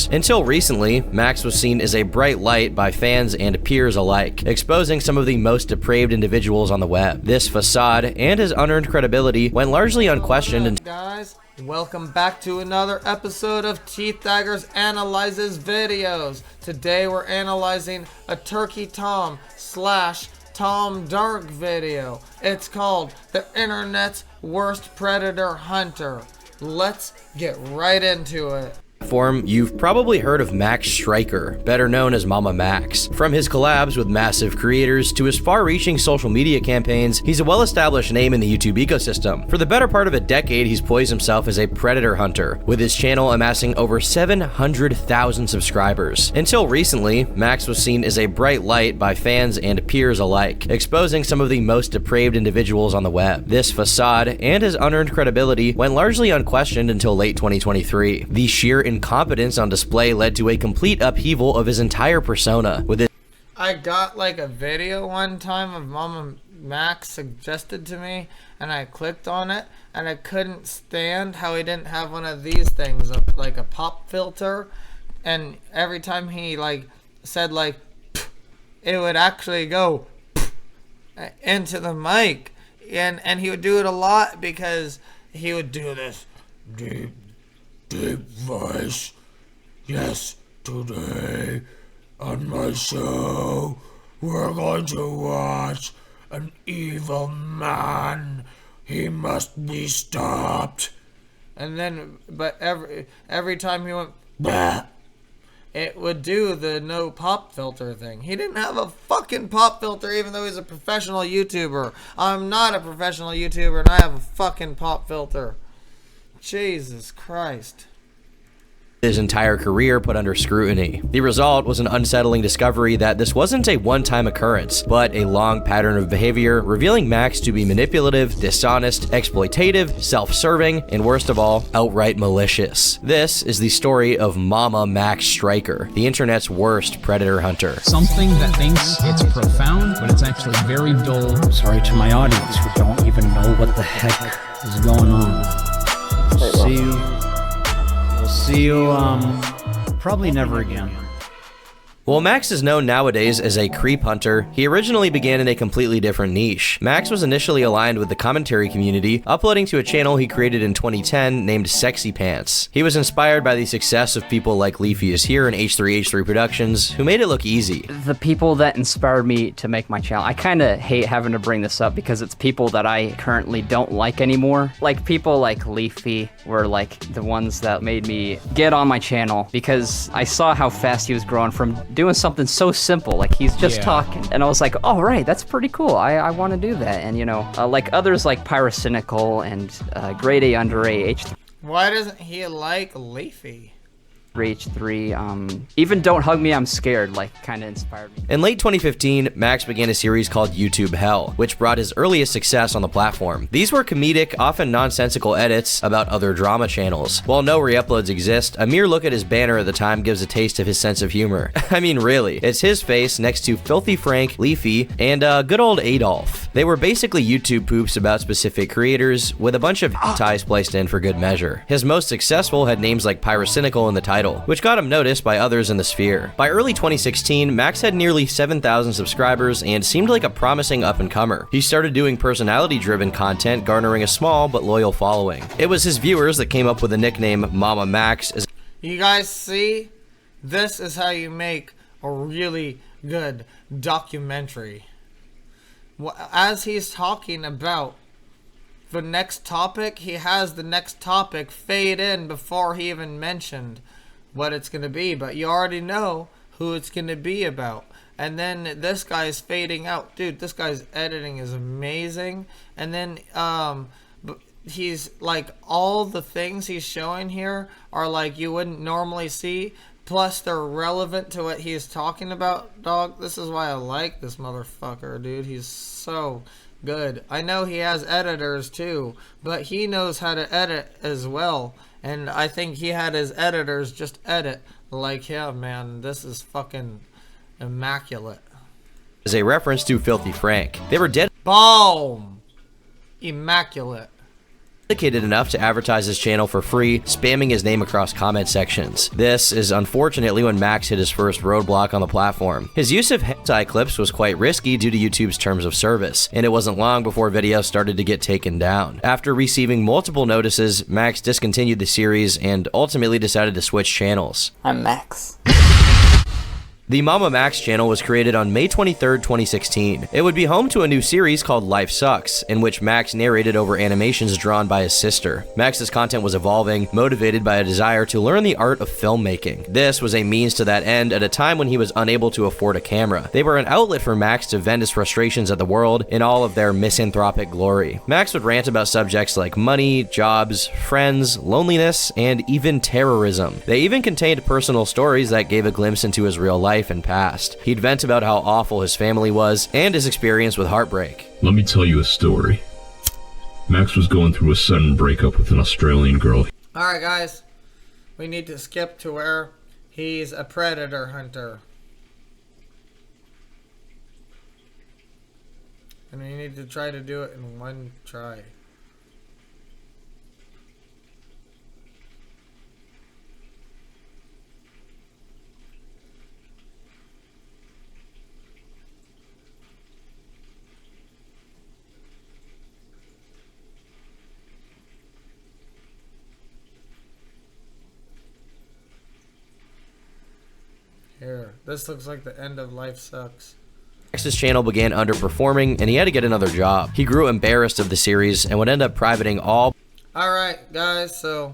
creators. Until recently, Max was seen as a bright light by fans and peers alike, exposing some of the most depraved individuals on the web. This facade and his unearned credibility went largely unquestioned. What up, guys? Welcome back to another episode of Teeth Daggers Analyzes Videos. Today we're analyzing a Turkey Tom / Tom Dark video. It's called The Internet's Worst Predator Hunter. Let's get right into it. You've probably heard of Max Striker, better known as Mama Max. From his collabs with massive creators to his far-reaching social media campaigns, he's a well-established name in the YouTube ecosystem. For the better part of a decade, he's poised himself as a predator hunter, with his channel amassing over 700,000 subscribers. Until recently, Max was seen as a bright light by fans and peers alike, exposing some of the most depraved individuals on the web. This facade and his unearned credibility went largely unquestioned until late 2023. The sheer incompetence on display led to a complete upheaval of his entire persona. I got like a video one time of Mama Max suggested to me, and I clicked on it, and I couldn't stand how he didn't have one of these things, like a pop filter, and every time he like said like it would actually go into the mic, and he would do it a lot because he would do this deep voice. Yes, today on my show we're going to watch an evil man. He must be stopped. And then, but every time he went bah, it would do the no pop filter thing. He didn't have a fucking pop filter even though he's a professional YouTuber. I'm not a professional YouTuber and I have a fucking pop filter. Jesus Christ. His entire career put under scrutiny. The result was an unsettling discovery that this wasn't a one-time occurrence, but a long pattern of behavior, revealing Max to be manipulative, dishonest, exploitative, self-serving, and worst of all, outright malicious. This is the story of Mama Max Striker, the internet's worst predator hunter. Something that thinks it's profound, but it's actually very dull. Sorry to my audience who don't even know what the heck is going on. We'll see you, probably never again. While Max is known nowadays as a creep hunter, he originally began in a completely different niche. Max was initially aligned with the commentary community, uploading to a channel he created in 2010 named Sexy Pants. He was inspired by the success of people like Leafy is Here and H3H3 Productions, who made it look easy. The people that inspired me to make my channel, I kind of hate having to bring this up because it's people that I currently don't like anymore. Like people like Leafy were like the ones that made me get on my channel because I saw how fast he was growing from doing something so simple, like he's just talking, and I was like, oh right, that's pretty cool, I want to do that. And you know, like others like Pyrocynical and Grade A Under A H3. Why doesn't he like Leafy? H3, even Don't Hug Me, I'm Scared, like, kind of inspired me. In late 2015, Max began a series called YouTube Hell, which brought his earliest success on the platform. These were comedic, often nonsensical edits about other drama channels. While no re-uploads exist, a mere look at his banner at the time gives a taste of his sense of humor. I mean, really, it's his face next to Filthy Frank, Leafy, and good old Adolf. They were basically YouTube poops about specific creators, with a bunch of ties spliced in for good measure. His most successful had names like Pyrocynical in the title, which got him noticed by others in the sphere. By early 2016, Max had nearly 7,000 subscribers and seemed like a promising up-and-comer. He started doing personality-driven content, garnering a small but loyal following. It was his viewers that came up with the nickname Mama Max. You guys see? This is how you make a really good documentary. As he's talking about the next topic, he has the next topic fade in before he even mentioned what it's going to be, but you already know who it's going to be about. And then this guy's fading out. Dude, this guy's editing is amazing. And then he's like, all the things he's showing here are like you wouldn't normally see, plus they're relevant to what he's talking about. Dog, this is why I like this motherfucker, dude. He's so good. I know he has editors too, but he knows how to edit as well. And I think he had his editors just edit like him, man. This is fucking immaculate. As a reference to Filthy Frank. They were dead Boom! Immaculate. dedicated enough to advertise his channel for free, spamming his name across comment sections. This is unfortunately when Max hit his first roadblock on the platform. His use of hentai clips was quite risky due to YouTube's terms of service, and it wasn't long before videos started to get taken down. After receiving multiple notices, Max discontinued the series and ultimately decided to switch channels. I'm Max. The Mama Max channel was created on May 23, 2016. It would be home to a new series called Life Sucks, in which Max narrated over animations drawn by his sister. Max's content was evolving, motivated by a desire to learn the art of filmmaking. This was a means to that end at a time when he was unable to afford a camera. They were an outlet for Max to vent his frustrations at the world in all of their misanthropic glory. Max would rant about subjects like money, jobs, friends, loneliness, and even terrorism. They even contained personal stories that gave a glimpse into his real life and past. He'd vent about how awful his family was and his experience with heartbreak. Let me tell you a story. Max was going through a sudden breakup with an Australian girl. Alright guys, we need to skip to where he's a predator hunter. And we need to try to do it in one try. Here, this looks like the end of Life Sucks. Max's channel began underperforming and he had to get another job. He grew embarrassed of the series and would end up privating all. Alright guys, so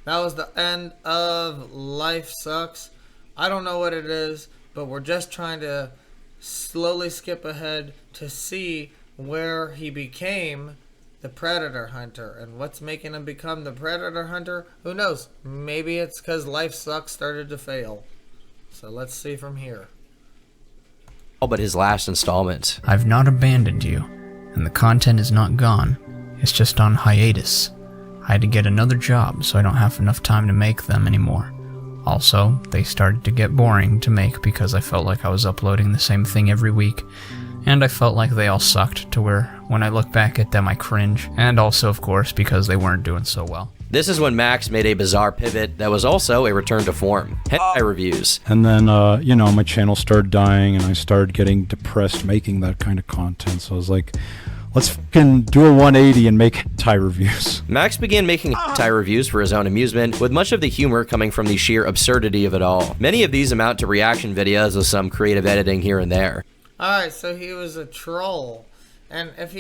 that was the end of Life Sucks. I don't know what it is, but we're just trying to slowly skip ahead to see where he became the predator hunter. And what's making him become the predator hunter? Who knows? Maybe it's because Life Sucks started to fail. So let's see from here. But his last installment. I've not abandoned you, and the content is not gone. It's just on hiatus. I had to get another job, so I don't have enough time to make them anymore. Also, they started to get boring to make because I felt like I was uploading the same thing every week, and I felt like they all sucked to where when I look back at them I cringe, and also of course because they weren't doing so well. This is when Max made a bizarre pivot that was also a return to form. Hentai reviews. And then, my channel started dying and I started getting depressed making that kind of content. So I was like, let's fucking do a 180 and make hentai reviews. Max began making hentai reviews for his own amusement, with much of the humor coming from the sheer absurdity of it all. Many of these amount to reaction videos with some creative editing here and there. Alright, so he was a troll. And if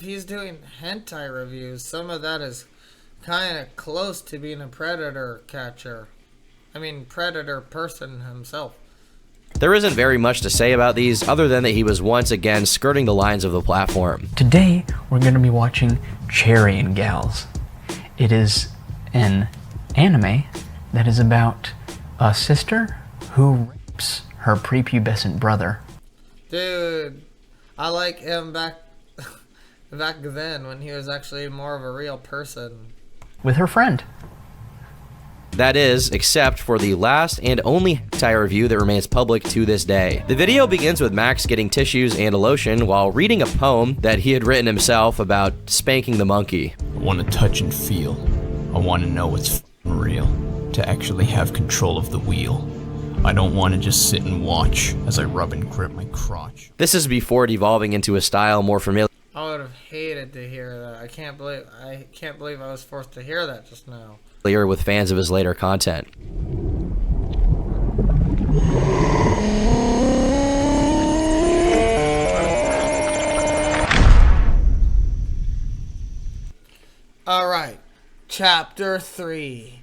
he's doing hentai reviews, some of that is kind of close to being a predator catcher. I mean, predator person himself. There isn't very much to say about these other than that he was once again skirting the lines of the platform. Today, we're going to be watching Cherry and Gals. It is an anime that is about a sister who rapes her prepubescent brother. Dude, I like him back then when he was actually more of a real person. With her friend. That is, except for the last and only hentai review that remains public to this day. The video begins with Max getting tissues and a lotion while reading a poem that he had written himself about spanking the monkey. I want to touch and feel. I want to know it's real. To actually have control of the wheel. I don't want to just sit and watch as I rub and grip my crotch. This is before devolving into a style more familiar. I would have hated to hear that. I can't believe I was forced to hear that just now. With fans of his later content. Alright, Chapter 3.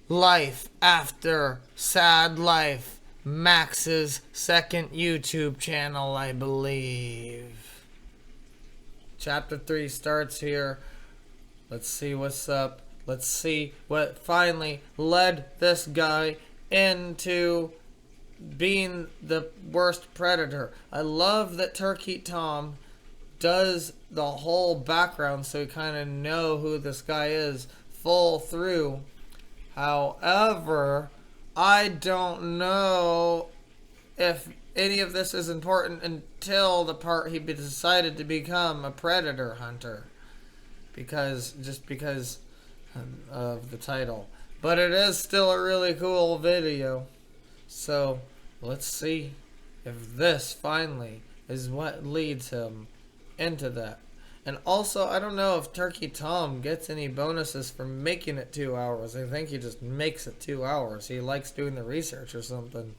Life After Sad Life. Max's second YouTube channel, I believe. Chapter 3 starts here. Let's see what's up. Let's see what finally led this guy into being the worst predator. I love that Turkey Tom does the whole background so you kind of know who this guy is full through. However, I don't know if any of this is important until the part he decided to become a predator hunter. because of the title. But it is still a really cool video. So let's see if this finally is what leads him into that. And also, I don't know if Turkey Tom gets any bonuses for making it 2 hours. I think he just makes it 2 hours. He likes doing the research or something.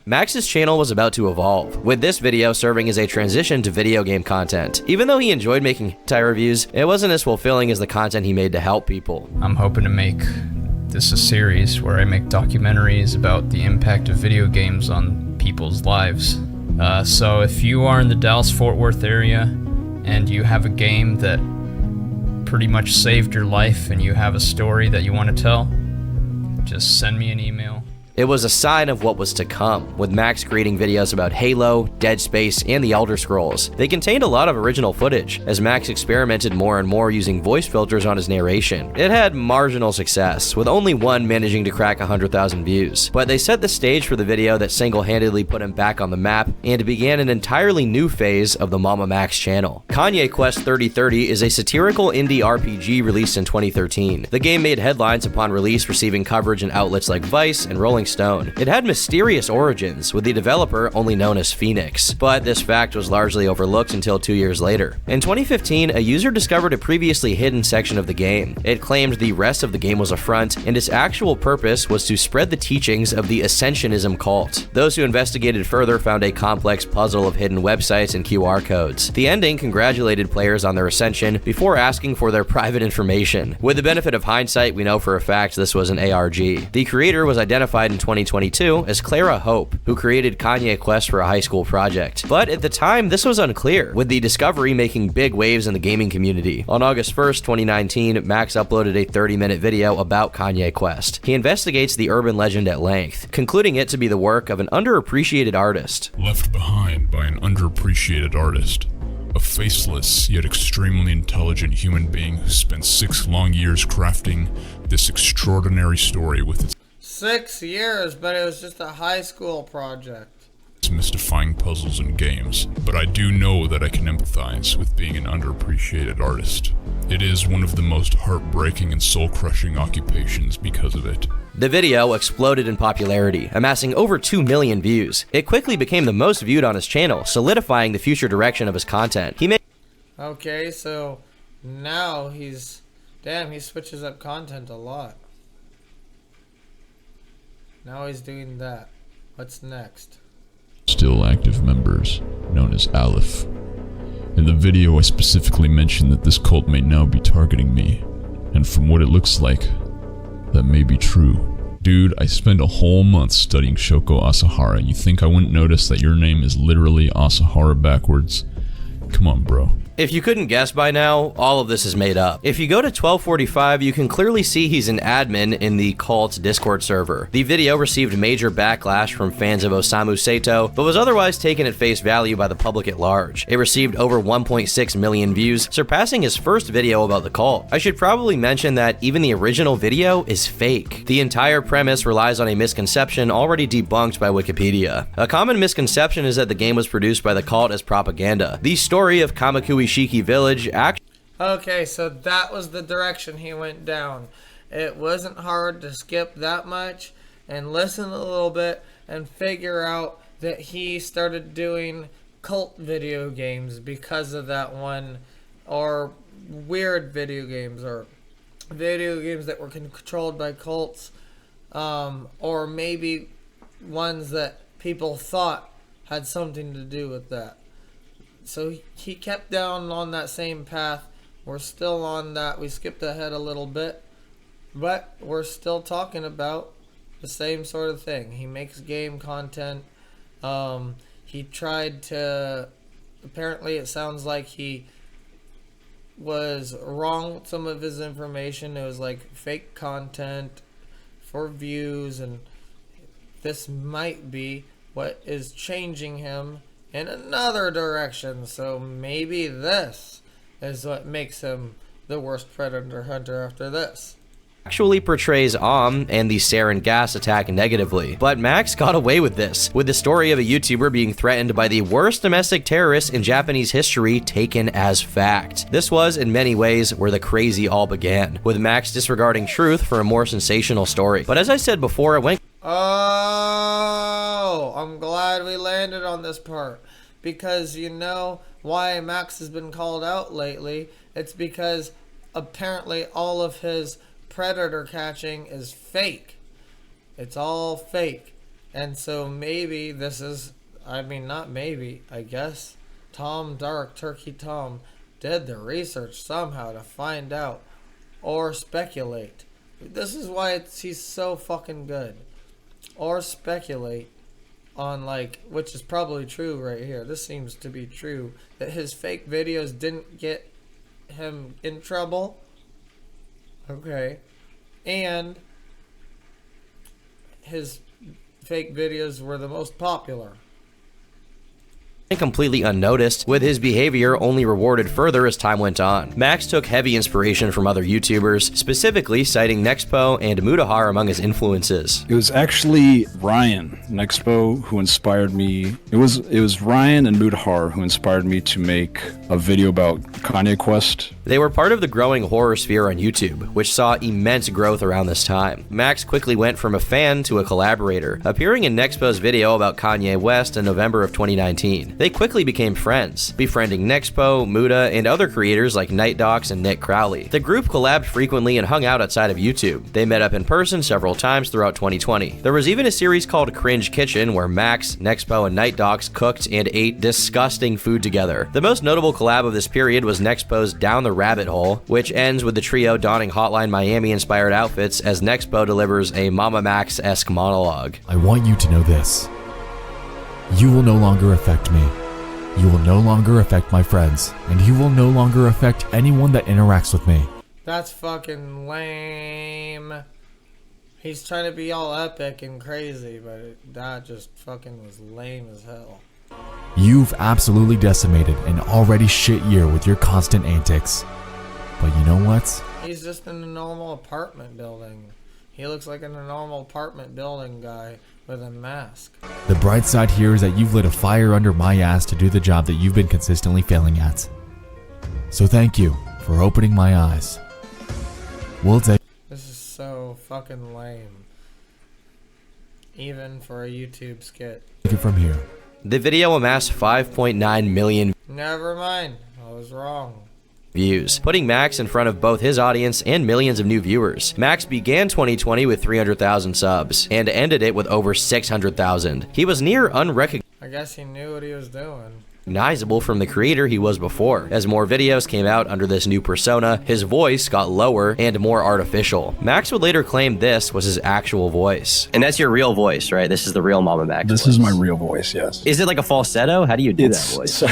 Max's channel was about to evolve, with this video serving as a transition to video game content. Even though he enjoyed making hentai reviews, it wasn't as fulfilling as the content he made to help people. I'm hoping to make this a series where I make documentaries about the impact of video games on people's lives. So if you are in the Dallas-Fort Worth area and you have a game that pretty much saved your life and you have a story that you want to tell, just send me an email. It was a sign of what was to come, with Max creating videos about Halo, Dead Space, and the Elder Scrolls. They contained a lot of original footage, as Max experimented more and more using voice filters on his narration. It had marginal success, with only one managing to crack 100,000 views. But they set the stage for the video that single-handedly put him back on the map, and began an entirely new phase of the Mama Max channel. Kanye Quest 3030 is a satirical indie RPG released in 2013. The game made headlines upon release, receiving coverage in outlets like Vice and Rolling Stone. It had mysterious origins, with the developer only known as Phoenix, but this fact was largely overlooked until 2 years later. In 2015, a user discovered a previously hidden section of the game. It claimed the rest of the game was a front, and its actual purpose was to spread the teachings of the Ascensionism cult. Those who investigated further found a complex puzzle of hidden websites and QR codes. The ending congratulated players on their ascension before asking for their private information. With the benefit of hindsight, we know for a fact this was an ARG. The creator was identified in 2022 as Clara Hope, who created Kanye Quest for a high school project. But at the time, this was unclear, with the discovery making big waves in the gaming community. On August 1st, 2019, Max uploaded a 30-minute video about Kanye Quest. He investigates the urban legend at length, concluding it to be the work of an underappreciated artist. Left behind by an underappreciated artist. A faceless yet extremely intelligent human being who spent 6 long years crafting this extraordinary story with its 6 years, but it was just a high school project. mystifying puzzles and games, but I do know that I can empathize with being an underappreciated artist. It is one of the most heartbreaking and soul-crushing occupations because of it. The video exploded in popularity, amassing over 2 million views. It quickly became the most viewed on his channel, solidifying the future direction of his content. Okay, so now he switches up content a lot. Now he's doing that. What's next? Still active members, known as Aleph. In the video I specifically mentioned that this cult may now be targeting me, and from what it looks like, that may be true. Dude, I spent a whole month studying Shoko Asahara. You think I wouldn't notice that your name is literally Asahara backwards? Come on, bro. If you couldn't guess by now, all of this is made up. If you go to 1245, you can clearly see he's an admin in the cult's Discord server. The video received major backlash from fans of Osamu Sato, but was otherwise taken at face value by the public at large. It received over 1.6 million views, surpassing his first video about the cult. I should probably mention that even the original video is fake. The entire premise relies on a misconception already debunked by Wikipedia. A common misconception is that the game was produced by the cult as propaganda. The story of Kamakui Shiki Village Okay, so that was the direction he went down. It wasn't hard to skip that much and listen a little bit and figure out that he started doing cult video games because of that one, or weird video games, or video games that were controlled by cults, or maybe ones that people thought had something to do with that. So he kept down on that same path. We're still on that. We skipped ahead a little bit, but we're still talking about the same sort of thing. He makes game content. He tried to, apparently it sounds like he was wrong with some of his information. It was like fake content for views, and this might be what is changing him in another direction. So maybe this is what makes him the worst predator hunter after this. actually portrays and the sarin gas attack negatively, but Max got away with this, with the story of a YouTuber being threatened by the worst domestic terrorist in Japanese history taken as fact. This was, in many ways, where the crazy all began, with Max disregarding truth for a more sensational story. But as I said before, it went... Oh, I'm glad we landed on this part, because you know why Max has been called out lately? It's because apparently all of his predator catching is fake. It's all fake. And so maybe this is, I mean, not maybe, I guess Tom Dark, Turkey Tom, did the research somehow to find out or speculate. This is why he's so fucking good. Or speculate on, like, which is probably true right here. This seems to be true, that his fake videos didn't get him in trouble. Okay. And his fake videos were the most popular. Completely unnoticed, with his behavior only rewarded further as time went on. Max took heavy inspiration from other YouTubers, specifically citing Nexpo and Mutahar among his influences. It was actually Ryan Nexpo who inspired me. It was Ryan and Mutahar who inspired me to make a video about Kanye Quest. They were part of the growing horror sphere on YouTube, which saw immense growth around this time. Max quickly went from a fan to a collaborator, appearing in Nexpo's video about Kanye West in November of 2019. They quickly became friends, befriending Nexpo, Muta, and other creators like Nightdocs and Nick Crowley. The group collabed frequently and hung out outside of YouTube. They met up in person several times throughout 2020. There was even a series called Cringe Kitchen where Max, Nexpo, and Nightdocs cooked and ate disgusting food together. The most notable collab of this period was Nexpo's Down the Rabbit Hole, which ends with the trio donning Hotline Miami-inspired outfits as Nexpo delivers a Mama Max-esque monologue. I want you to know this. You will no longer affect me. You will no longer affect my friends, and you will no longer affect anyone that interacts with me. That's fucking lame. He's trying to be all epic and crazy, but that just fucking was lame as hell. You've absolutely decimated an already shit year with your constant antics. But you know what? He's just in a normal apartment building. He looks like a normal apartment building guy with a mask. The bright side here is that you've lit a fire under my ass to do the job that you've been consistently failing at. So thank you for opening my eyes. We'll take... This is so fucking lame. Even for a YouTube skit. it from here. The video amassed 5.9 million Never mind. I was wrong. views, putting Max in front of both his audience and millions of new viewers. Max began 2020 with 300,000 subs and ended it with over 600,000. He was near unrecognizable I guess he knew what he was doing. from the creator he was before. As more videos came out under this new persona, his voice got lower and more artificial. Max would later claim this was his actual voice. And that's your real voice, right? This is the real Mama Max This voice. is my real voice, yes. Is it like a falsetto? How do you do that voice?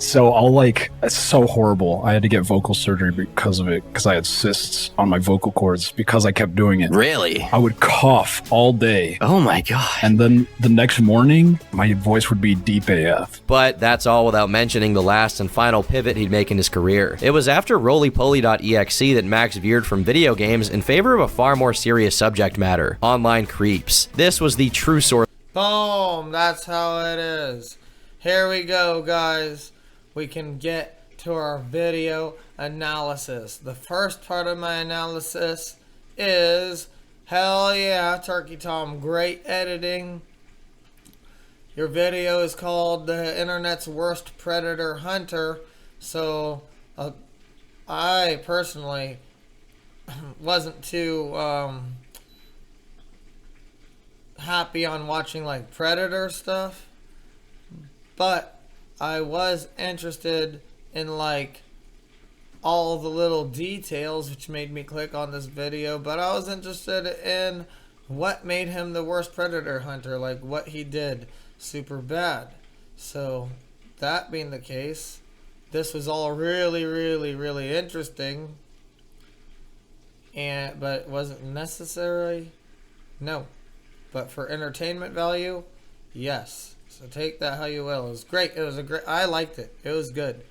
So I'll like, it's so horrible. I had to get vocal surgery because of it, because I had cysts on my vocal cords because I kept doing it. Really? I would cough all day. Oh my god. And then the next morning, my voice would be deep AF. But that's all without mentioning the last and final pivot he'd make in his career. It was after rolypoly.exe that Max veered from video games in favor of a far more serious subject matter: online creeps. This was the true source. Boom! That's how it is. Here we go, guys. We can get to our video analysis. The first part of my analysis is, hell yeah, Turkey Tom, great editing. Your video is called The Internet's Worst Predator Hunter, so I personally wasn't too happy on watching like Predator stuff, but I was interested in like all the little details which made me click on this video. But I was interested in what made him the worst Predator Hunter, like what he did super bad. So that being the case, this was all really interesting, but was it necessary? No. But for entertainment value, yes. So take that how you will. It was great. I liked it. It was good.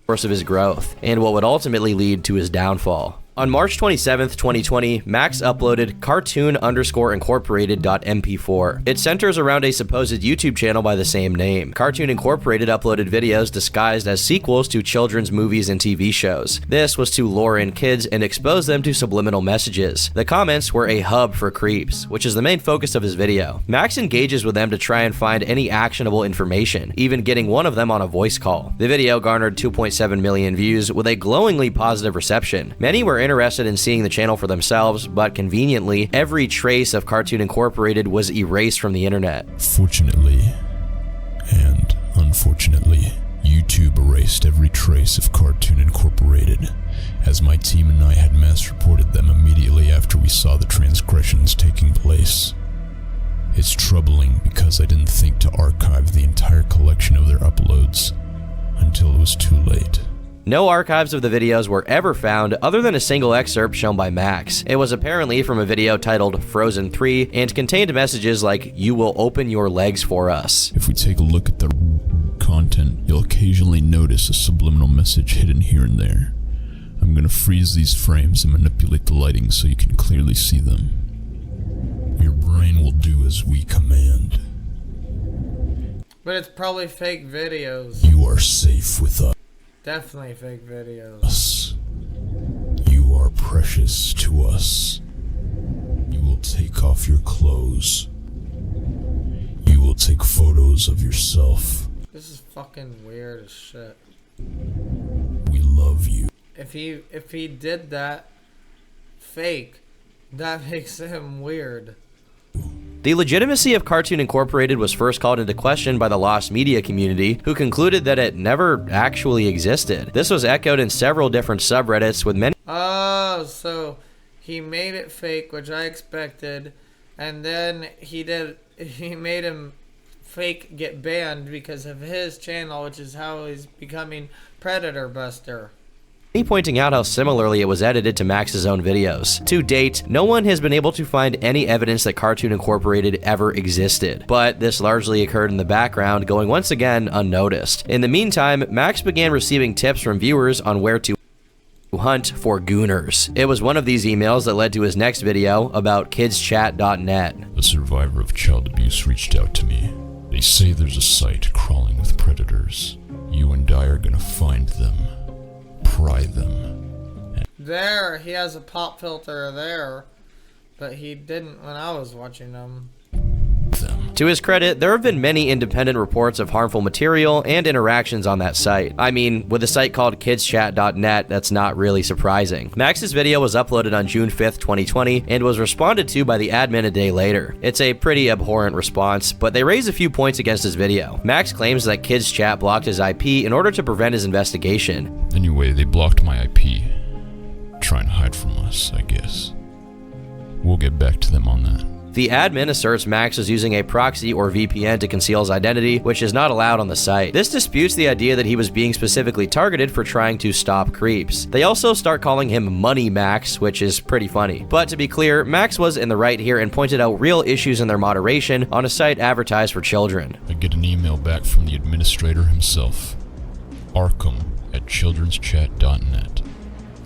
Of his growth, and what would ultimately lead to his downfall. On March 27th, 2020, Max uploaded cartoon_incorporated.mp4. It centers around a supposed YouTube channel by the same name. Cartoon Incorporated uploaded videos disguised as sequels to children's movies and TV shows. This was to lure in kids and expose them to subliminal messages. The comments were a hub for creeps, which is the main focus of his video. Max engages with them to try and find any actionable information, even getting one of them on a voice call. The video garnered 2.7 million views with a glowingly positive reception. Many were interested in seeing the channel for themselves, but conveniently, every trace of Cartoon Incorporated was erased from the internet. Fortunately, and unfortunately, YouTube erased every trace of Cartoon Incorporated, as my team and I had mass reported them immediately after we saw the transgressions taking place. It's troubling because I didn't think to archive the entire collection of their uploads until it was too late. No archives of the videos were ever found other than a single excerpt shown by Max. It was apparently from a video titled Frozen 3 and contained messages like, "You will open your legs for us." If we take a look at the content, you'll occasionally notice a subliminal message hidden here and there. I'm gonna freeze these frames and manipulate the lighting so you can clearly see them. Your brain will do as we command. But it's probably fake videos. You are safe with us. Definitely fake videos. You are precious to us. You will take off your clothes. You will take photos of yourself. This is fucking weird as shit. We love you. If he did that fake, that makes him weird. The legitimacy of Cartoon Incorporated was first called into question by the lost media community, who concluded that it never actually existed. This was echoed in several different subreddits, with many— Oh, so he made it fake, which I expected, and then he made him fake get banned because of his channel, which is how he's becoming Predator Buster. pointing out how similarly it was edited to Max's own videos. To date, no one has been able to find any evidence that Cartoon Incorporated ever existed, but this largely occurred in the background, going once again unnoticed. In the meantime, Max began receiving tips from viewers on where to hunt for gooners. It was one of these emails that led to his next video about kidschat.net. A survivor of child abuse reached out to me. They say there's a site crawling with predators. You and I are gonna find them. Pry them. There, he has a pop filter there, but he didn't when I was watching them. To his credit, there have been many independent reports of harmful material and interactions on that site. I mean, with a site called kidschat.net, that's not really surprising. Max's video was uploaded on June 5th, 2020, and was responded to by the admin a day later. It's a pretty abhorrent response, but they raise a few points against his video. Max claims that KidsChat blocked his IP in order to prevent his investigation. Anyway, they blocked my IP. Try and hide from us, I guess. We'll get back to them on that. The admin asserts Max was using a proxy or VPN to conceal his identity, which is not allowed on the site. This disputes the idea that he was being specifically targeted for trying to stop creeps. They also start calling him Money Max, which is pretty funny. But to be clear, Max was in the right here and pointed out real issues in their moderation on a site advertised for children. I get an email back from the administrator himself, Arkham@childrenschat.net.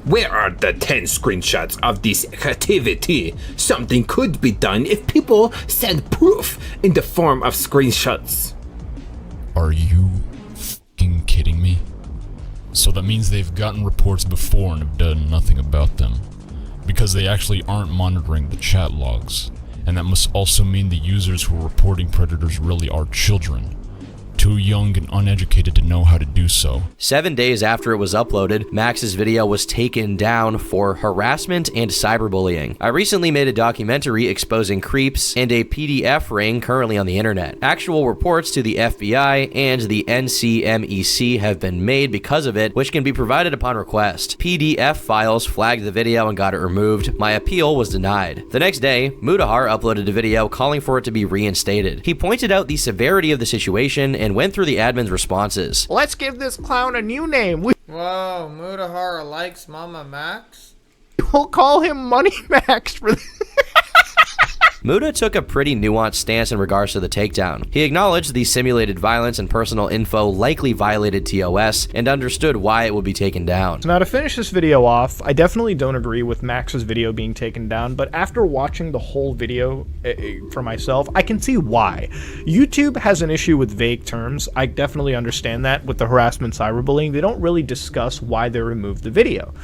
Where are the 10 screenshots of this activity? Something could be done if people send proof in the form of screenshots. Are you f***ing kidding me? So that means they've gotten reports before and have done nothing about them. Because they actually aren't monitoring the chat logs. And that must also mean the users who are reporting predators really are children. Too young and uneducated to know how to do so. 7 days after it was uploaded, Max's video was taken down for harassment and cyberbullying. I recently made a documentary exposing creeps and a PDF ring currently on the internet. Actual reports to the FBI and the NCMEC have been made because of it, which can be provided upon request. PDF files flagged the video and got it removed. My appeal was denied. The next day, Mudahar uploaded a video calling for it to be reinstated. He pointed out the severity of the situation and went through the admin's responses. Let's give this clown a new name. Whoa, Mudahar likes Mama Max? We'll call him Money Max for Muda took a pretty nuanced stance in regards to the takedown. He acknowledged the simulated violence and personal info likely violated TOS and understood why it would be taken down. So now to finish this video off, I definitely don't agree with Max's video being taken down, but after watching the whole video for myself, I can see why. YouTube has an issue with vague terms. I definitely understand that with the harassment cyberbullying. They don't really discuss why they removed the video.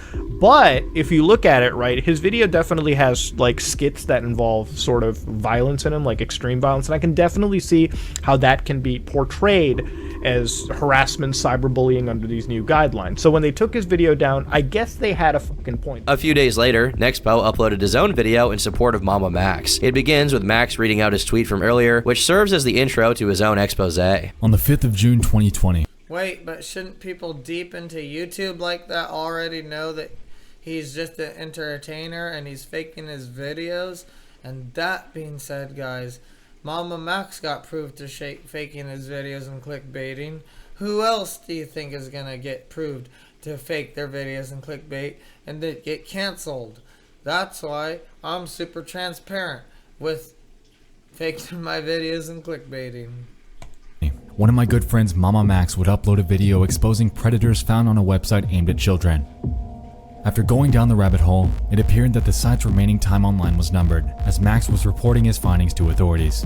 But if you look at it, right, his video definitely has like skits that involve sort of violence in them, like extreme violence, and I can definitely see how that can be portrayed as harassment, cyberbullying under these new guidelines. So when they took his video down, I guess they had a fucking point. A few days later, Nexpo uploaded his own video in support of Mama Max. It begins with Max reading out his tweet from earlier, which serves as the intro to his own expose. On the 5th of June 2020. Wait, but shouldn't people deep into YouTube like that already know that he's just an entertainer and he's faking his videos? And that being said, guys, Mama Max got proved to faking his videos and clickbaiting. Who else do you think is gonna get proved to fake their videos and clickbait and they get canceled? That's why I'm super transparent with faking my videos and clickbaiting. One of my good friends, Mama Max, would upload a video exposing predators found on a website aimed at children. After going down the rabbit hole, it appeared that the site's remaining time online was numbered, as Max was reporting his findings to authorities.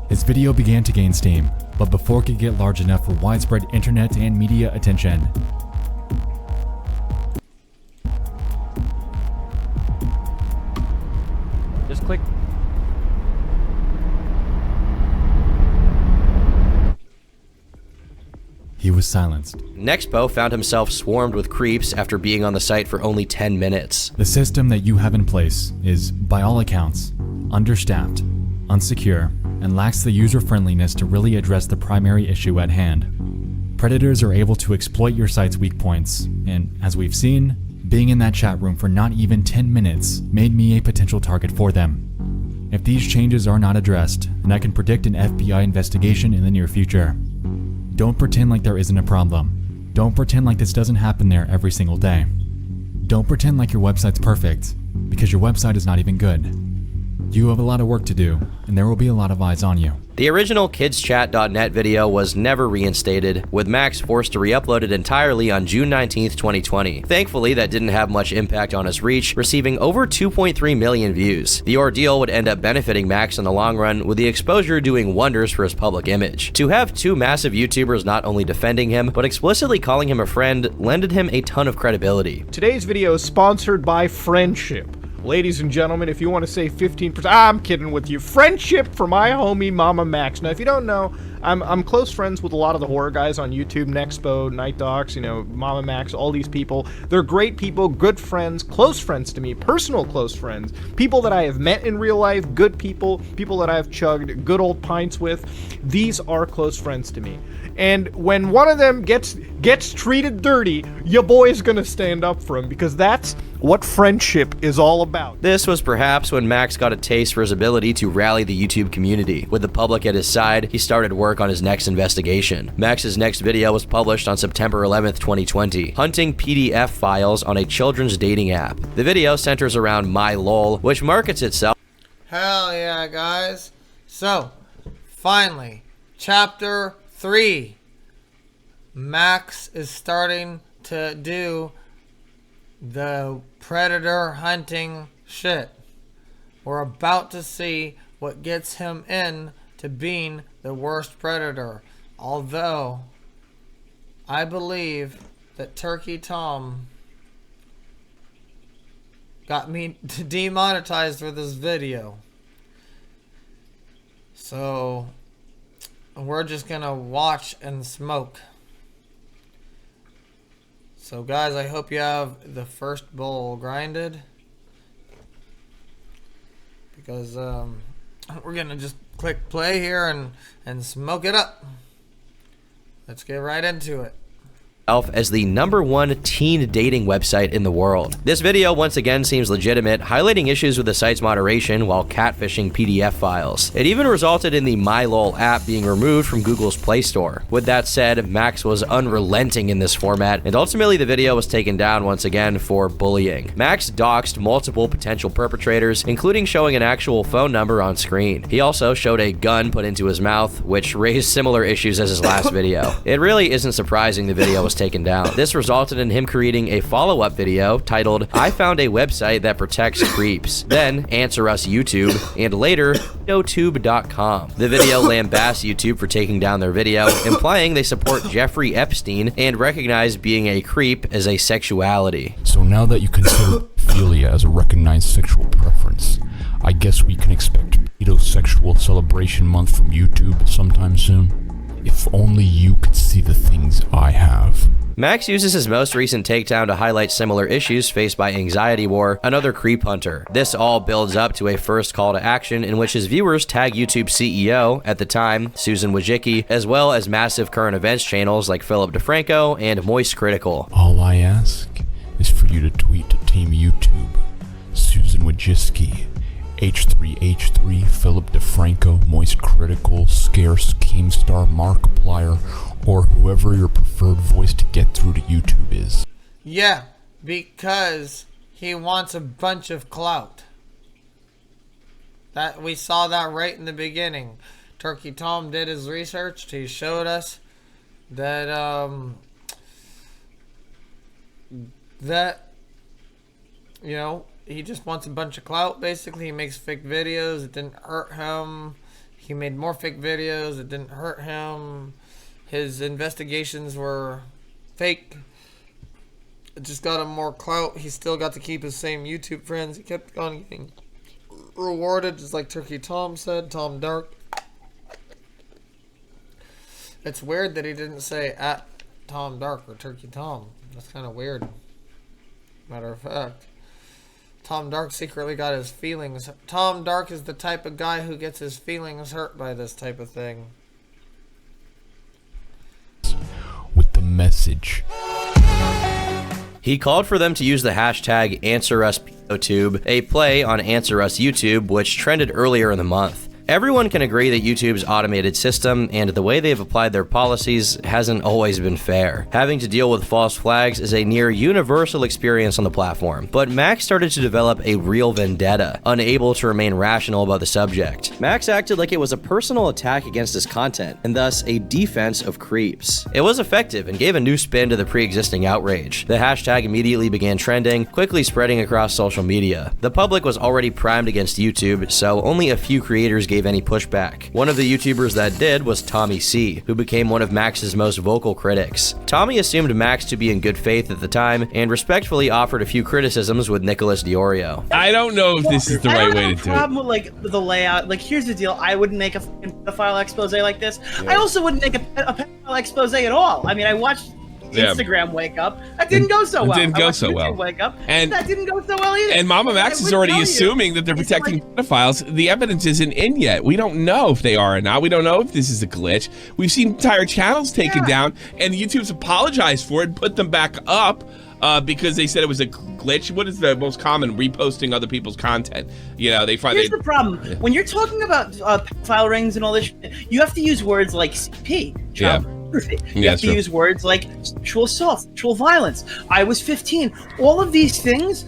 His video began to gain steam, but before it could get large enough for widespread internet and media attention, Just click. he was silenced. Nexpo found himself swarmed with creeps after being on the site for only 10 minutes. The system that you have in place is, by all accounts, understaffed, unsecure, and lacks the user-friendliness to really address the primary issue at hand. Predators are able to exploit your site's weak points, and as we've seen, being in that chat room for not even 10 minutes made me a potential target for them. If these changes are not addressed, then I can predict an FBI investigation in the near future. Don't pretend like there isn't a problem. Don't pretend like this doesn't happen there every single day. Don't pretend like your website's perfect, because your website is not even good. You have a lot of work to do, and there will be a lot of eyes on you. The original kidschat.net video was never reinstated, with Max forced to re-upload it entirely on June 19th, 2020. Thankfully, that didn't have much impact on his reach, receiving over 2.3 million views. The ordeal would end up benefiting Max in the long run, with the exposure doing wonders for his public image. To have two massive YouTubers not only defending him, but explicitly calling him a friend, lended him a ton of credibility. Today's video is sponsored by Friendship. Ladies and gentlemen, if you want to save 15%, I'm kidding with you. Friendship for my homie Mama Max. Now, if you don't know, I'm close friends with a lot of the horror guys on YouTube, Nexpo, Night Docs, you know, Mama Max, all these people. They're great people, good friends, close friends to me, personal close friends, people that I have met in real life, good people, people that I've chugged good old pints with. These are close friends to me. And when one of them gets treated dirty, your boy's gonna stand up for him, because that's what friendship is all about. This was perhaps when Max got a taste for his ability to rally the YouTube community. With the public at his side, he started work on his next investigation. Max's next video was published on September 11th, 2020, hunting PDF files on a children's dating app. The video centers around MyLol, which markets itself. Hell yeah, guys. So, finally, Chapter 3. Max is starting to do the predator hunting shit. We're about to see what gets him in to being the worst predator. Although, I believe that Turkey Tom got me demonetized for this video. So, we're just gonna watch and smoke. So guys, I hope you have the first bowl grinded, because we're gonna just click play here and smoke it up. Let's get right into it. as the #1 teen dating website in the world. This video once again seems legitimate, highlighting issues with the site's moderation while catfishing PDF files. It even resulted in the MyLol app being removed from Google's Play Store. With that said, Max was unrelenting in this format, and ultimately the video was taken down once again for bullying. Max doxed multiple potential perpetrators, including showing an actual phone number on screen. He also showed a gun put into his mouth, which raised similar issues as his last video. It really isn't surprising the video was taken down. This resulted in him creating a follow-up video titled, "I found a website that protects creeps," then "Answer Us YouTube," and later, YouTube.com. The video lambasts YouTube for taking down their video, implying they support Jeffrey Epstein and recognize being a creep as a sexuality. So now that you consider pedophilia as a recognized sexual preference, I guess we can expect pedosexual celebration month from YouTube sometime soon. If only you could see the things I have. Max uses his most recent takedown to highlight similar issues faced by Anxiety War, another creep hunter. This all builds up to a first call to action in which his viewers tag YouTube CEO, at the time, Susan Wojcicki, as well as massive current events channels like Philip DeFranco and Moist Critical. All I ask is for you to tweet to Team YouTube, Susan Wojcicki, H3H3, Philip DeFranco, Moist Critical, Scarce, Keemstar, Markiplier, or whoever your preferred voice to get through to YouTube is. Yeah, because he wants a bunch of clout. That we saw that right in the beginning. Turkey Tom did his research. He showed us that you know, he just wants a bunch of clout. Basically, he makes fake videos. It didn't hurt him. He made more fake videos. It didn't hurt him. His investigations were fake. It just got him more clout. He still got to keep his same YouTube friends. He kept on getting rewarded, just like Turkey Tom said. Tom Dark. It's weird that he didn't say at Tom Dark or Turkey Tom. That's kind of weird. Matter of fact. Tom Dark secretly got his feelings. Tom Dark is the type of guy who gets his feelings hurt by this type of thing. With the message. He called for them to use the hashtag AnswerUsPedoTube, a play on Answer Us YouTube, which trended earlier in the month. Everyone can agree that YouTube's automated system and the way they've applied their policies hasn't always been fair. Having to deal with false flags is a near universal experience on the platform, but Max started to develop a real vendetta, unable to remain rational about the subject. Max acted like it was a personal attack against his content, and thus a defense of creeps. It was effective and gave a new spin to the pre-existing outrage. The hashtag immediately began trending, quickly spreading across social media. The public was already primed against YouTube, so only a few creators gave any pushback. One of the YouTubers that did was Tommy C, who became one of Max's most vocal critics. Tommy assumed Max to be in good faith at the time and respectfully offered a few criticisms with Nicholas Diorio. I don't know if this is the right way to do it. I have a problem with like the layout. Like, here's the deal: I wouldn't make a pedophile expose like this. Yeah. I also wouldn't make a pedophile expose at all. I mean, I watched Instagram wake up. That didn't go so well. It didn't go so well. Wake up, and that didn't go so well either. And Mama Max is already assuming that they're protecting pedophiles. The evidence isn't in yet. We don't know if they are or not. We don't know if this is a glitch. We've seen entire channels taken down, and YouTube's apologized for it, put them back up. Because they said it was a glitch. What is the most common? Reposting other people's content. You know, they find. Here's the problem: when you're talking about pedophile rings and all this, you have to use words like CP. You have to use words like sexual assault, sexual violence. I was 15. All of these things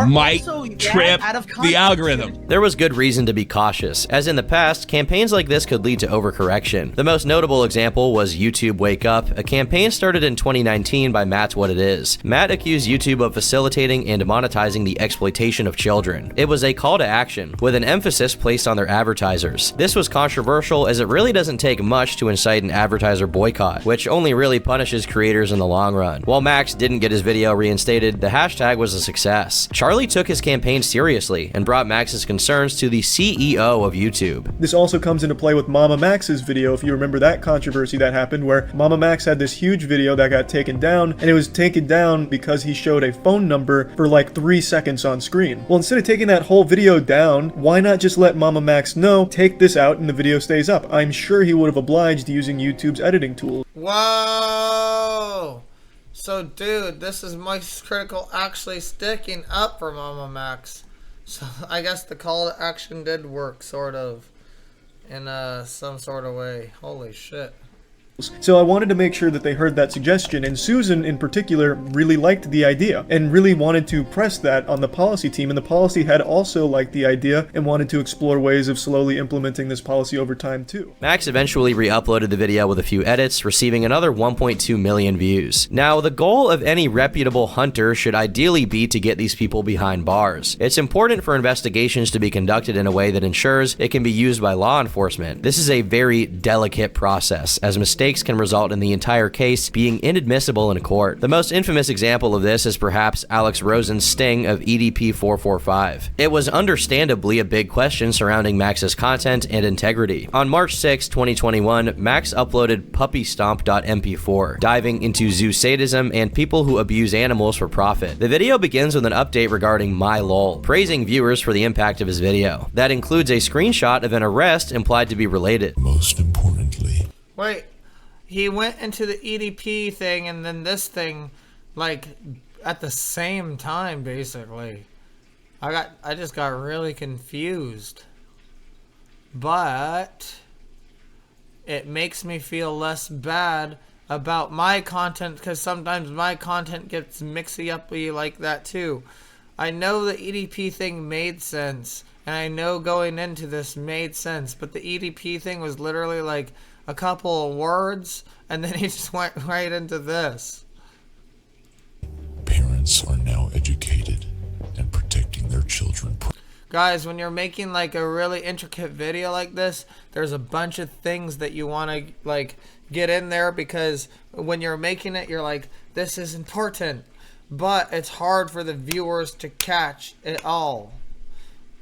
might trip the algorithm. There was good reason to be cautious, as in the past, campaigns like this could lead to overcorrection. The most notable example was YouTube Wake Up, a campaign started in 2019 by Matt's What It Is. Matt accused YouTube of facilitating and monetizing the exploitation of children. It was a call to action, with an emphasis placed on their advertisers. This was controversial as it really doesn't take much to incite an advertiser boycott, which only really punishes creators in the long run. While Max didn't get his video reinstated, the hashtag was a success. Charlie took his campaign seriously and brought Max's concerns to the CEO of YouTube. This also comes into play with Mama Max's video, if you remember that controversy that happened, where Mama Max had this huge video that got taken down, and it was taken down because he showed a phone number for like 3 seconds on screen. Well, instead of taking that whole video down, why not just let Mama Max know, take this out and the video stays up? I'm sure he would have obliged using YouTube's editing tools. Whoa! So, dude, this is Moist Critical actually sticking up for Mama Max. So, I guess the call to action did work, sort of, in some sort of way. Holy shit. So I wanted to make sure that they heard that suggestion, and Susan in particular really liked the idea and really wanted to press that on the policy team, and the policy had also liked the idea and wanted to explore ways of slowly implementing this policy over time too. Max eventually re-uploaded the video with a few edits, receiving another 1.2 million views. Now, the goal of any reputable hunter should ideally be to get these people behind bars. It's important for investigations to be conducted in a way that ensures it can be used by law enforcement. This is a very delicate process, as mistakes can result in the entire case being inadmissible in court. The most infamous example of this is perhaps Alex Rosen's sting of EDP 445. It was understandably a big question surrounding Max's content and integrity. On March 6, 2021, Max uploaded puppystomp.mp4, diving into zoo sadism and people who abuse animals for profit. The video begins with an update regarding MyLol, praising viewers for the impact of his video. That includes a screenshot of an arrest implied to be related. Most importantly, wait, he went into the EDP thing and then this thing, like, at the same time, basically. I just got really confused. But it makes me feel less bad about my content, because sometimes my content gets mixy-uppy like that too. I know the EDP thing made sense, and I know going into this made sense, but the EDP thing was literally like a couple of words, and then he just went right into this. Parents are now educated and protecting their children. Guys, when you're making like a really intricate video like this, there's a bunch of things that you want to like get in there, because when you're making it, you're like, this is important, but it's hard for the viewers to catch it all.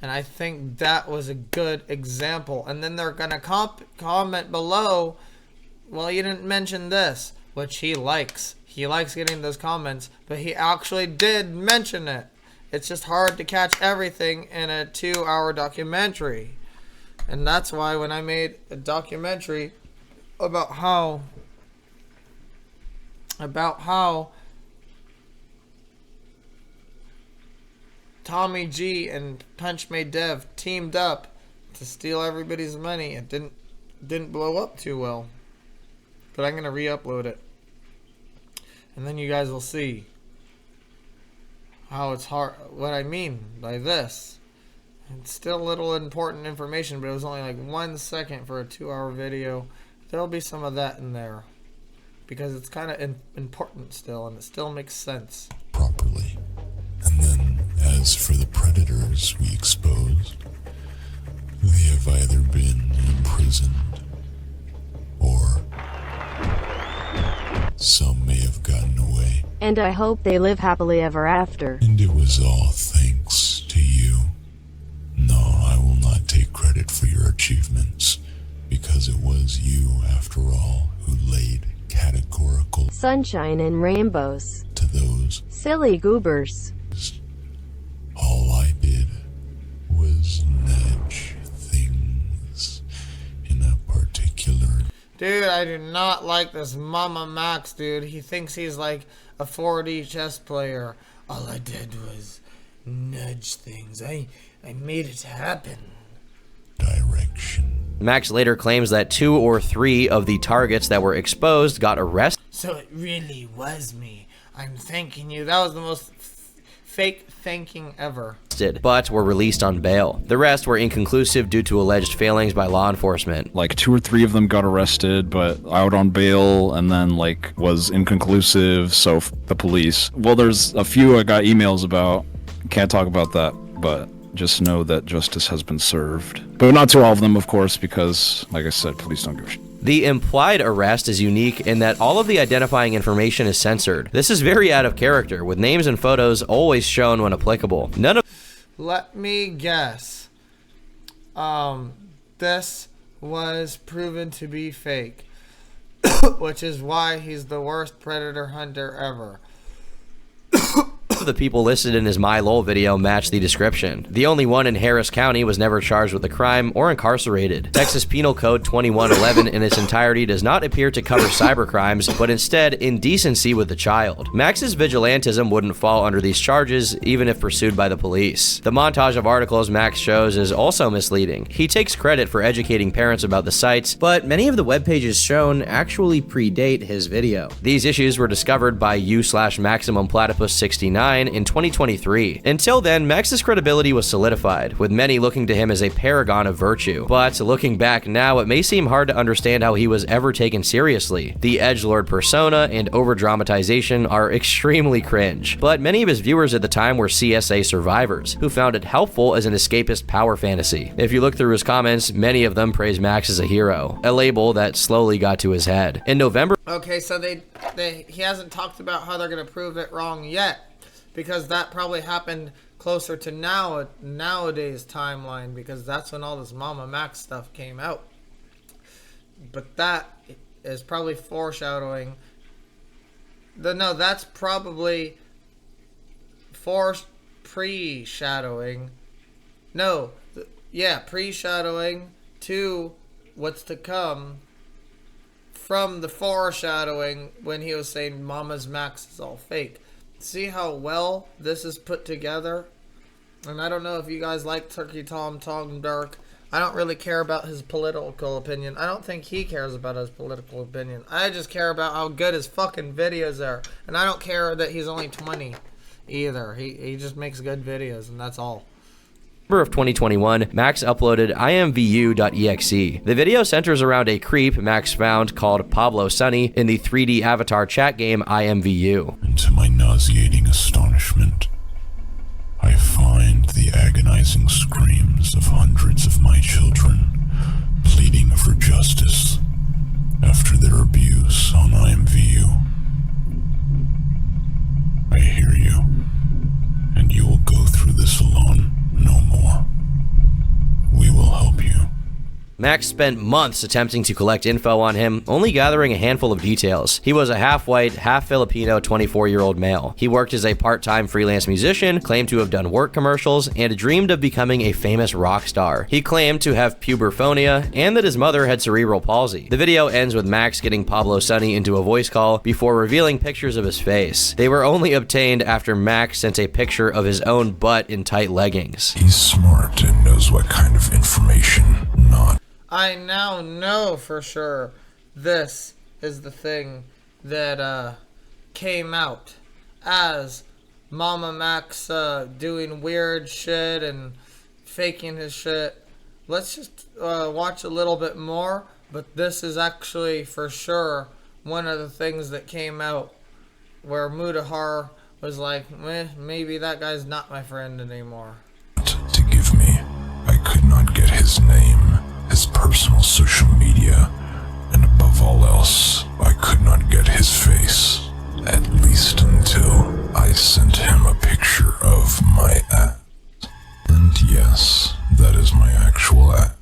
And I think that was a good example. And then they're gonna comment below, well, you didn't mention this, which he likes. He likes getting those comments, but he actually did mention it. It's just hard to catch everything in a 2-hour documentary. And that's why when I made a documentary about how Tommy G and Punchmade Dev teamed up to steal everybody's money, it didn't blow up too well. But I'm gonna re-upload it, and then you guys will see how it's hard, what I mean by this. It's still a little important information, but it was only like 1 second for a 2-hour video. There'll be some of that in there, because it's kind of important still, and it still makes sense. Properly. And then, as for the predators we exposed, they have either been imprisoned, or some may have gotten away. And I hope they live happily ever after. And it was all thanks to you. No, I will not take credit for your achievements, because it was you, after all, who laid categorical sunshine and rainbows to those silly goobers. All I did was nudge things in a particular... Dude, I do not like this Mama Max, dude. He thinks he's like a 4D chess player. All I did was nudge things. I made it happen. Direction. Max later claims that 2 or 3 of the targets that were exposed got arrested. So it really was me. I'm thanking you. That was the most fake thanking ever. But were released on bail. The rest were inconclusive due to alleged failings by law enforcement. Like 2 or 3 of them got arrested, but out on bail, and then like was inconclusive, so the police. Well, there's a few I got emails about. Can't talk about that, but just know that justice has been served. But not to all of them, of course, because, like I said, police don't give a shit. The implied arrest is unique in that all of the identifying information is censored. This is very out of character, with names and photos always shown when applicable. None of... Let me guess. This was proven to be fake, which is why he's the worst predator hunter ever. of the people listed in his My Lol video match the description. The only one in Harris County was never charged with a crime or incarcerated. Texas Penal Code 2111 in its entirety does not appear to cover cybercrimes, but instead indecency with the child. Max's vigilantism wouldn't fall under these charges, even if pursued by the police. The montage of articles Max shows is also misleading. He takes credit for educating parents about the sites, but many of the web pages shown actually predate his video. These issues were discovered by u/MaximumPlatypus69 in 2023. Until then, Max's credibility was solidified, with many looking to him as a paragon of virtue. But looking back now, it may seem hard to understand how he was ever taken seriously. The edgelord persona and over-dramatization are extremely cringe, but many of his viewers at the time were CSA survivors, who found it helpful as an escapist power fantasy. If you look through his comments, many of them praise Max as a hero, a label that slowly got to his head. In November... Okay, so he hasn't talked about how they're going to prove it wrong yet, because that probably happened closer to nowadays timeline, because that's when all this Mama Max stuff came out. But that is probably foreshadowing. No, that's probably pre-shadowing. No, pre-shadowing to what's to come from the foreshadowing when he was saying Mama's Max is all fake. See how well this is put together? And I don't know if you guys like Turkey Tom Dark. I don't really care about his political opinion. I don't think he cares about his political opinion. I just care about how good his fucking videos are. And I don't care that he's only 20 either. He just makes good videos, and that's all. Of 2021, Max uploaded imvu.exe. The video centers around a creep Max found called Pablo Sunny in the 3D avatar chat game IMVU. And to my nauseating astonishment, I find the agonizing screams of hundreds of my children pleading for justice after their abuse on IMVU. I hear you, and you will go through this alone. No more. We will help you. Max spent months attempting to collect info on him, only gathering a handful of details. He was a half-white, half-Filipino 24-year-old male. He worked as a part-time freelance musician, claimed to have done work commercials, and dreamed of becoming a famous rock star. He claimed to have puberphonia, and that his mother had cerebral palsy. The video ends with Max getting Pablo Sunny into a voice call before revealing pictures of his face. They were only obtained after Max sent a picture of his own butt in tight leggings. He's smart and knows what kind of information not. I now know for sure this is the thing that came out as Mama Max doing weird shit and faking his shit. Let's just watch a little bit more, but this is actually for sure one of the things that came out where Mudahar was like, maybe that guy's not my friend anymore. To give me, I could not get his name, his personal social media, and above all else, I could not get his face, at least until I sent him a picture of my act. And yes, that is my actual act.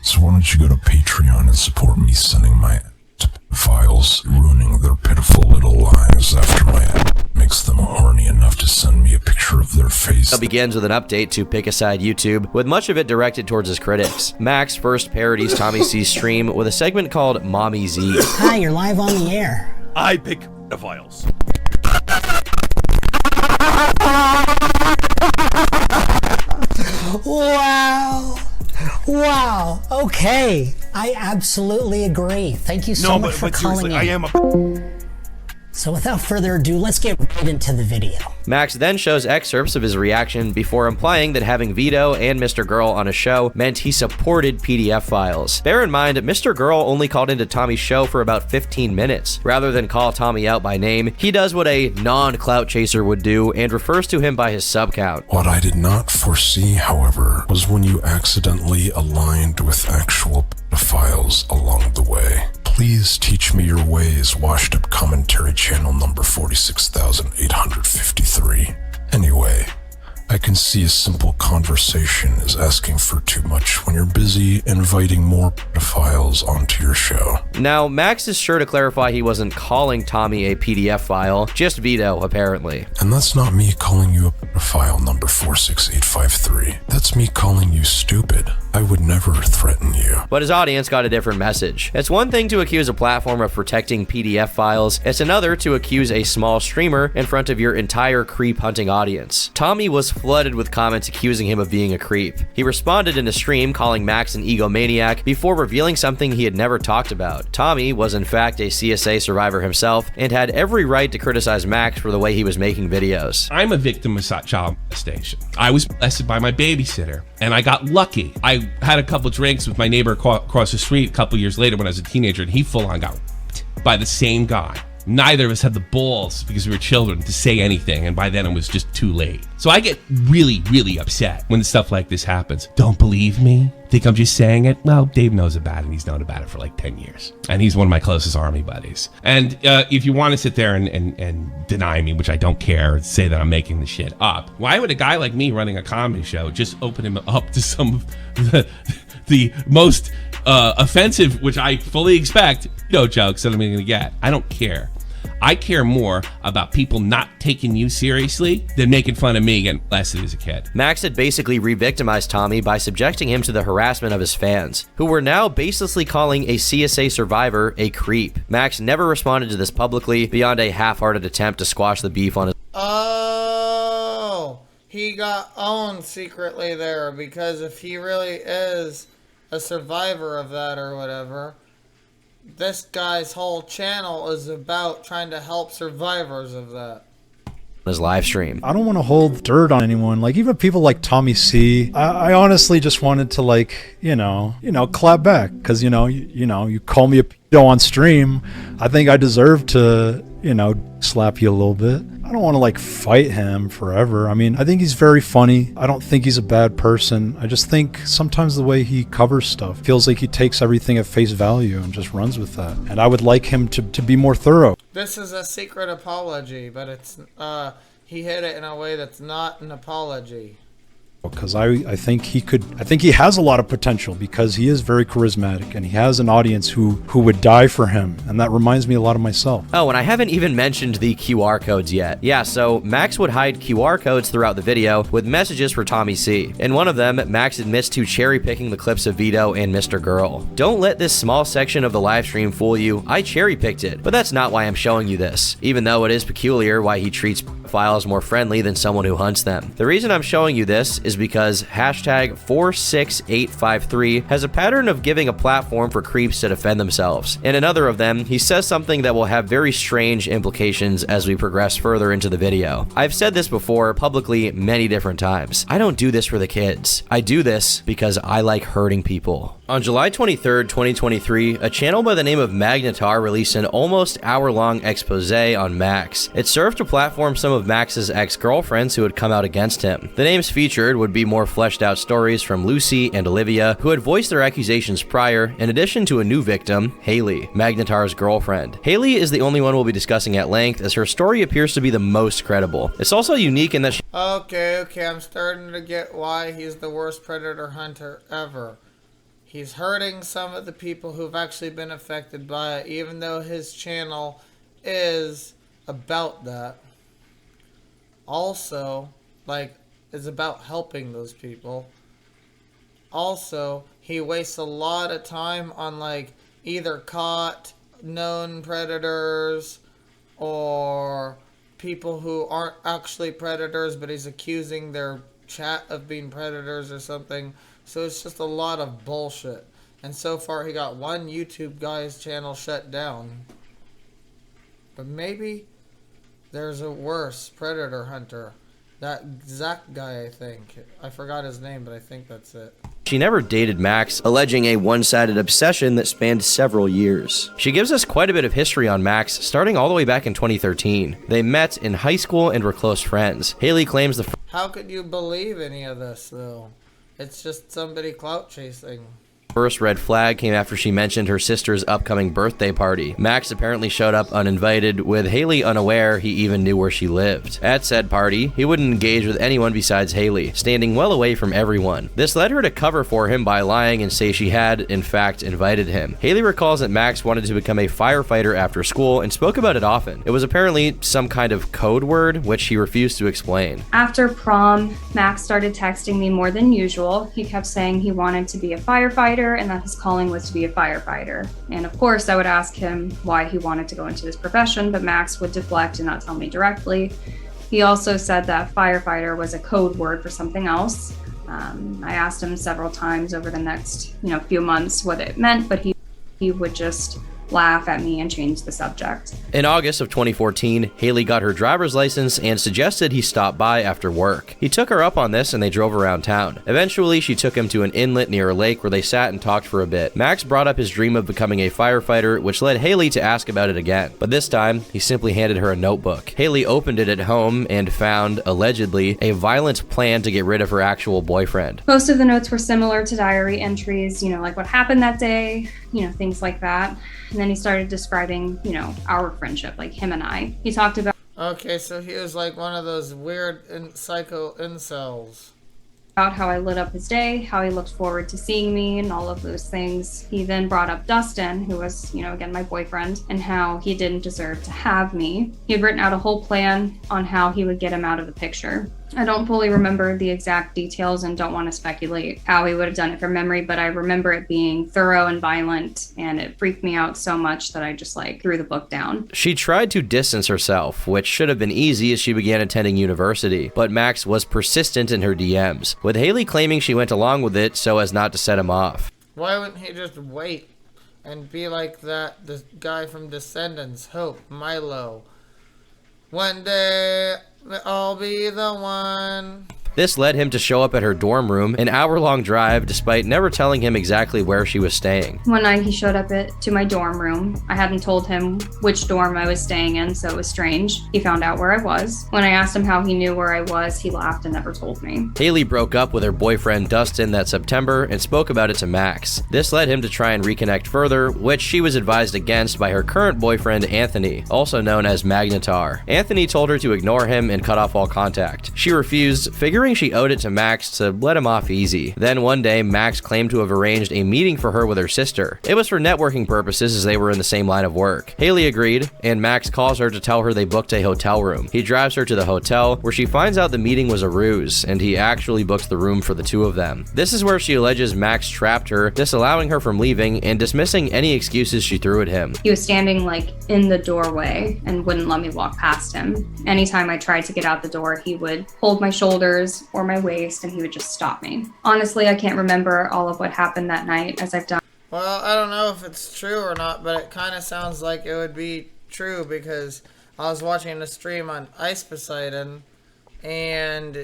So why don't you go to Patreon and support me sending my act to pedophiles, ruining their pitiful little lives after my act makes them horny enough to send me a picture of their face. It begins with an update to Pick a Side YouTube, with much of it directed towards his critics. Max first parodies Tommy C's stream with a segment called Mommy Z. Hi, you're live on the air. I pick pedophiles. Wow. Wow. Okay. I absolutely agree. Thank you so much for calling in. I am a... So without further ado, let's get right into the video. Max then shows excerpts of his reaction before implying that having Vito and Mr. Girl on a show meant he supported PDF files. Bear in mind, Mr. Girl only called into Tommy's show for about 15 minutes. Rather than call Tommy out by name, he does what a non-clout chaser would do and refers to him by his sub count. What I did not foresee, however, was when you accidentally aligned with actual pedophiles along the way. Please teach me your ways, washed up commentary channel number 46,853. Anyway, I can see a simple conversation is asking for too much when you're busy inviting more pedophiles onto your show. Now, Max is sure to clarify he wasn't calling Tommy a PDF file, just Vito, apparently. And that's not me calling you a pedophile number 46853. That's me calling you stupid. I would never threaten you. But his audience got a different message. It's one thing to accuse a platform of protecting PDF files, it's another to accuse a small streamer in front of your entire creep hunting audience. Tommy was flooded with comments accusing him of being a creep. He responded in a stream calling Max an egomaniac before revealing something he had never talked about. Tommy was in fact a CSA survivor himself and had every right to criticize Max for the way he was making videos. I'm a victim of child molestation. I was molested by my babysitter, and I got lucky. I had a couple drinks with my neighbor across the street a couple years later when I was a teenager, and he full-on got raped by the same guy. Neither of us had the balls, because we were children, to say anything, and by then it was just too late. So I get really, really upset when stuff like this happens. Don't believe me? Think I'm just saying it? Well, Dave knows about it, and he's known about it for like 10 years. And he's one of my closest army buddies. And if you want to sit there and deny me, which I don't care, say that I'm making the shit up, why would a guy like me running a comedy show just open him up to some of the most offensive, which I fully expect, jokes that I'm going to get? I don't care. I care more about people not taking you seriously than making fun of me getting molested as a kid. Max had basically re-victimized Tommy by subjecting him to the harassment of his fans, who were now baselessly calling a CSA survivor a creep. Max never responded to this publicly beyond a half-hearted attempt to squash the beef on his... Oh, he got owned secretly there, because if he really is a survivor of that or whatever, this guy's whole channel is about trying to help survivors of that. His live stream. I don't want to hold dirt on anyone. Like, even people like Tommy C. I honestly just wanted to, like, clap back, because you call me a pedo on stream. I think I deserve to slap you a little bit. I don't want to like fight him forever. I mean, I think he's very funny. I don't think he's a bad person. I just think sometimes the way he covers stuff feels like he takes everything at face value and just runs with that. And I would like him to be more thorough. This is a secret apology, but it's he hit it in a way that's not an apology. Because I think he has a lot of potential, because he is very charismatic and he has an audience who would die for him, and that reminds me a lot of myself. Oh, and I haven't even mentioned the QR codes yet. Yeah, so Max would hide QR codes throughout the video with messages for Tommy C. In one of them, Max admits to cherry-picking the clips of Vito and Mr. Girl. Don't let this small section of the live stream fool you. I cherry-picked it, but that's not why I'm showing you this, even though it is peculiar why he treats files more friendly than someone who hunts them. The reason I'm showing you this is because hashtag 46853 has a pattern of giving a platform for creeps to defend themselves. In another of them, he says something that will have very strange implications as we progress further into the video. I've said this before publicly many different times. I don't do this for the kids. I do this because I like hurting people. On July 23rd, 2023, a channel by the name of Magnetar released an almost hour-long expose on Max. It served to platform some of Max's ex-girlfriends who had come out against him. The names featured would be more fleshed-out stories from Lucy and Olivia, who had voiced their accusations prior, in addition to a new victim, Haley, Magnetar's girlfriend. Haley is the only one we'll be discussing at length, as her story appears to be the most credible. It's also unique in that Okay, I'm starting to get why he's the worst predator hunter ever. He's hurting some of the people who've actually been affected by it, even though his channel is about that. Also, is about helping those people. Also, he wastes a lot of time on, either caught known predators or people who aren't actually predators, but he's accusing their chat of being predators or something. So it's just a lot of bullshit. And so far he got one YouTube guy's channel shut down. But maybe there's a worse predator hunter. That Zach guy, I think. I forgot his name, but I think that's it. She never dated Max, alleging a one-sided obsession that spanned several years. She gives us quite a bit of history on Max, starting all the way back in 2013. They met in high school and were close friends. Haley claims How could you believe any of this, though? It's just somebody clout chasing. First red flag came after she mentioned her sister's upcoming birthday party. Max apparently showed up uninvited, with Haley unaware he even knew where she lived. At said party, he wouldn't engage with anyone besides Haley, standing well away from everyone. This led her to cover for him by lying and say she had, in fact, invited him. Haley recalls that Max wanted to become a firefighter after school and spoke about it often. It was apparently some kind of code word, which he refused to explain. After prom, Max started texting me more than usual. He kept saying he wanted to be a firefighter and that his calling was to be a firefighter. And of course, I would ask him why he wanted to go into this profession, but Max would deflect and not tell me directly. He also said that firefighter was a code word for something else. I asked him several times over the next, few months what it meant, but he would just laugh at me and change the subject. In August of 2014, Haley got her driver's license and suggested he stop by after work. He took her up on this and they drove around town. Eventually, she took him to an inlet near a lake where they sat and talked for a bit. Max brought up his dream of becoming a firefighter, which led Haley to ask about it again. But this time, he simply handed her a notebook. Haley opened it at home and found, allegedly, a violent plan to get rid of her actual boyfriend. Most of the notes were similar to diary entries, like what happened that day, things like that. And then he started describing, our friendship, like him and I. He talked about... Okay, so he was like one of those weird psycho incels. About how I lit up his day, how he looked forward to seeing me, and all of those things. He then brought up Dustin, who was, again, my boyfriend, and how he didn't deserve to have me. He had written out a whole plan on how he would get him out of the picture. I don't fully remember the exact details and don't want to speculate how he would have done it from memory, but I remember it being thorough and violent, and it freaked me out so much that I just threw the book down. She tried to distance herself, which should have been easy as she began attending university, but Max was persistent in her DMs, with Haley claiming she went along with it so as not to set him off. Why wouldn't he just wait and be like the guy from Descendants, Hope, Milo? One day, I'll be the one. This led him to show up at her dorm room, an hour-long drive, despite never telling him exactly where she was staying. One night he showed up to my dorm room. I hadn't told him which dorm I was staying in, so it was strange. He found out where I was. When I asked him how he knew where I was, he laughed and never told me. Haley broke up with her boyfriend Dustin that September and spoke about it to Max. This led him to try and reconnect further, which she was advised against by her current boyfriend Anthony, also known as Magnetar. Anthony told her to ignore him and cut off all contact. She refused, figuring she owed it to Max to let him off easy. Then one day, Max claimed to have arranged a meeting for her with her sister. It was for networking purposes as they were in the same line of work. Haley agreed, and Max calls her to tell her they booked a hotel room. He drives her to the hotel, where she finds out the meeting was a ruse, and he actually books the room for the two of them. This is where she alleges Max trapped her, disallowing her from leaving and dismissing any excuses she threw at him. He was standing in the doorway and wouldn't let me walk past him. Anytime I tried to get out the door, he would hold my shoulders or my waist and he would just stop me. Honestly, I can't remember all of what happened that night, as I've done. Well, I don't know if it's true or not, but it kind of sounds like it would be true because I was watching a stream on Ice Poseidon and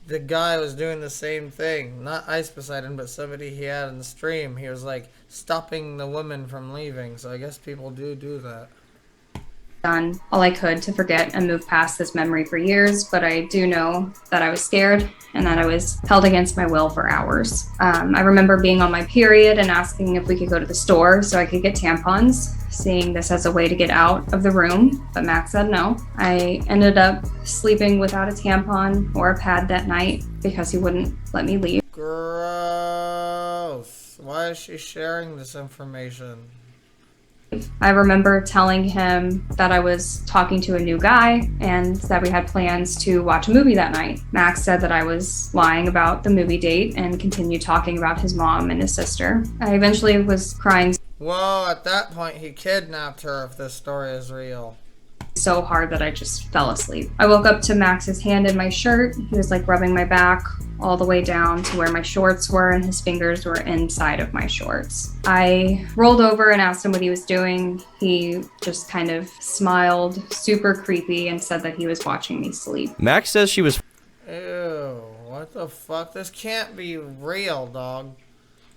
the guy was doing the same thing. Not Ice Poseidon, but somebody he had in the stream. He was stopping the woman from leaving, so I guess people do that. Done all I could to forget and move past this memory for years, but I do know that I was scared and that I was held against my will for hours. I remember being on my period and asking if we could go to the store so I could get tampons, seeing this as a way to get out of the room, but Max said no. I ended up sleeping without a tampon or a pad that night because he wouldn't let me leave. Gross. Why is she sharing this information? I remember telling him that I was talking to a new guy and that we had plans to watch a movie that night. Max said that I was lying about the movie date and continued talking about his mom and his sister. I eventually was crying. Well, at that point, he kidnapped her if this story is real. So hard that I just fell asleep. I woke up to Max's hand in my shirt. He was rubbing my back all the way down to where my shorts were, and his fingers were inside of my shorts. I rolled over and asked him what he was doing. He just kind of smiled, super creepy, and said that he was watching me sleep. Max says she was... Ew, what the fuck? This can't be real, dog.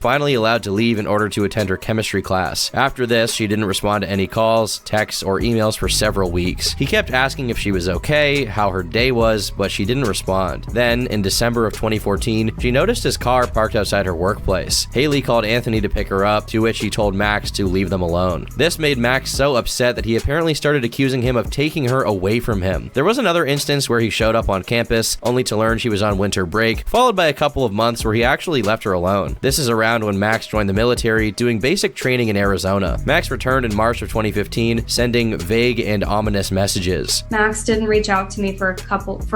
finally allowed to leave in order to attend her chemistry class. After this, she didn't respond to any calls, texts, or emails for several weeks. He kept asking if she was okay, how her day was, but she didn't respond. Then, in December of 2014, she noticed his car parked outside her workplace. Haley called Anthony to pick her up, to which he told Max to leave them alone. This made Max so upset that he apparently started accusing him of taking her away from him. There was another instance where he showed up on campus, only to learn she was on winter break, followed by a couple of months where he actually left her alone. This is around when Max joined the military, doing basic training in Arizona. Max returned in March of 2015, sending vague and ominous messages. Max didn't reach out to me for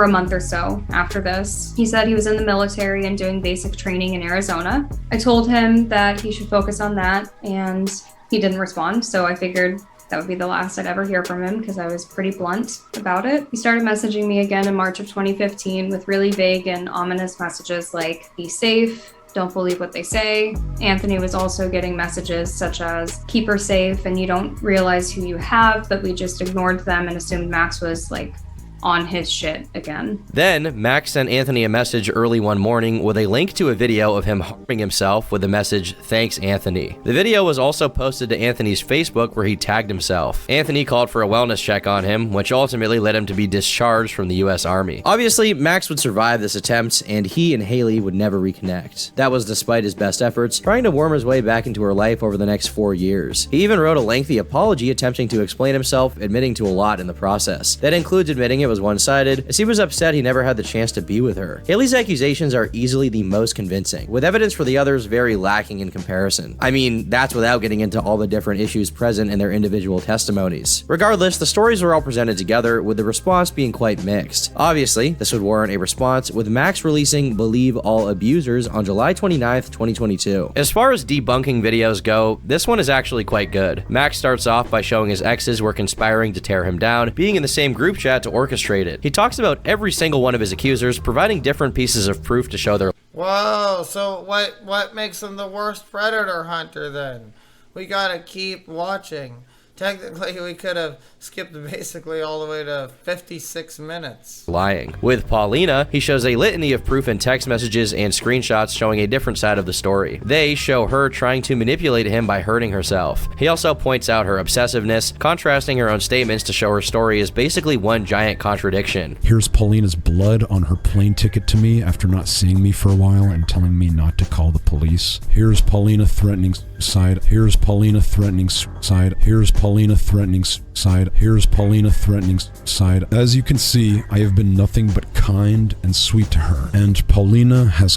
a month or so after this. He said he was in the military and doing basic training in Arizona. I told him that he should focus on that, and he didn't respond, so I figured that would be the last I'd ever hear from him because I was pretty blunt about it. He started messaging me again in March of 2015 with really vague and ominous messages like, be safe, don't believe what they say. Anthony was also getting messages such as, keep her safe and you don't realize who you have, but we just ignored them and assumed Max was like on his shit again. Then, Max sent Anthony a message early one morning with a link to a video of him harming himself with the message, thanks Anthony. The video was also posted to Anthony's Facebook where he tagged himself. Anthony called for a wellness check on him, which ultimately led him to be discharged from the US Army. Obviously, Max would survive this attempt, and he and Haley would never reconnect. That was despite his best efforts, trying to worm his way back into her life over the next 4 years. He even wrote a lengthy apology attempting to explain himself, admitting to a lot in the process. That includes admitting it was one-sided, as he was upset he never had the chance to be with her. Haley's accusations are easily the most convincing, with evidence for the others very lacking in comparison. I mean, that's without getting into all the different issues present in their individual testimonies. Regardless, the stories were all presented together, with the response being quite mixed. Obviously, this would warrant a response, with Max releasing Believe All Abusers on July 29th, 2022. As far as debunking videos go, this one is actually quite good. Max starts off by showing his exes were conspiring to tear him down, being in the same group chat to orchestrate it. He talks about every single one of his accusers, providing different pieces of proof to show their... Whoa, so what makes him the worst predator hunter then? We gotta keep watching. Technically, we could have skipped basically all the way to 56 minutes. Lying. With Paulina, he shows a litany of proof in text messages and screenshots showing a different side of the story. They show her trying to manipulate him by hurting herself. He also points out her obsessiveness, contrasting her own statements to show her story is basically one giant contradiction. Here's Paulina's blood on her plane ticket to me after not seeing me for a while and telling me not to call the police. Here's Paulina threatening suicide. Here's Paulina threatening suicide. Here's Paulina threatening suicide. Here's Paulina threatening suicide. As you can see, I have been nothing but kind and sweet to her, and Paulina has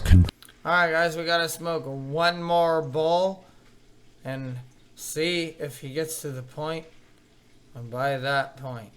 Alright guys, we gotta smoke one more bowl and see if he gets to the point, and by that point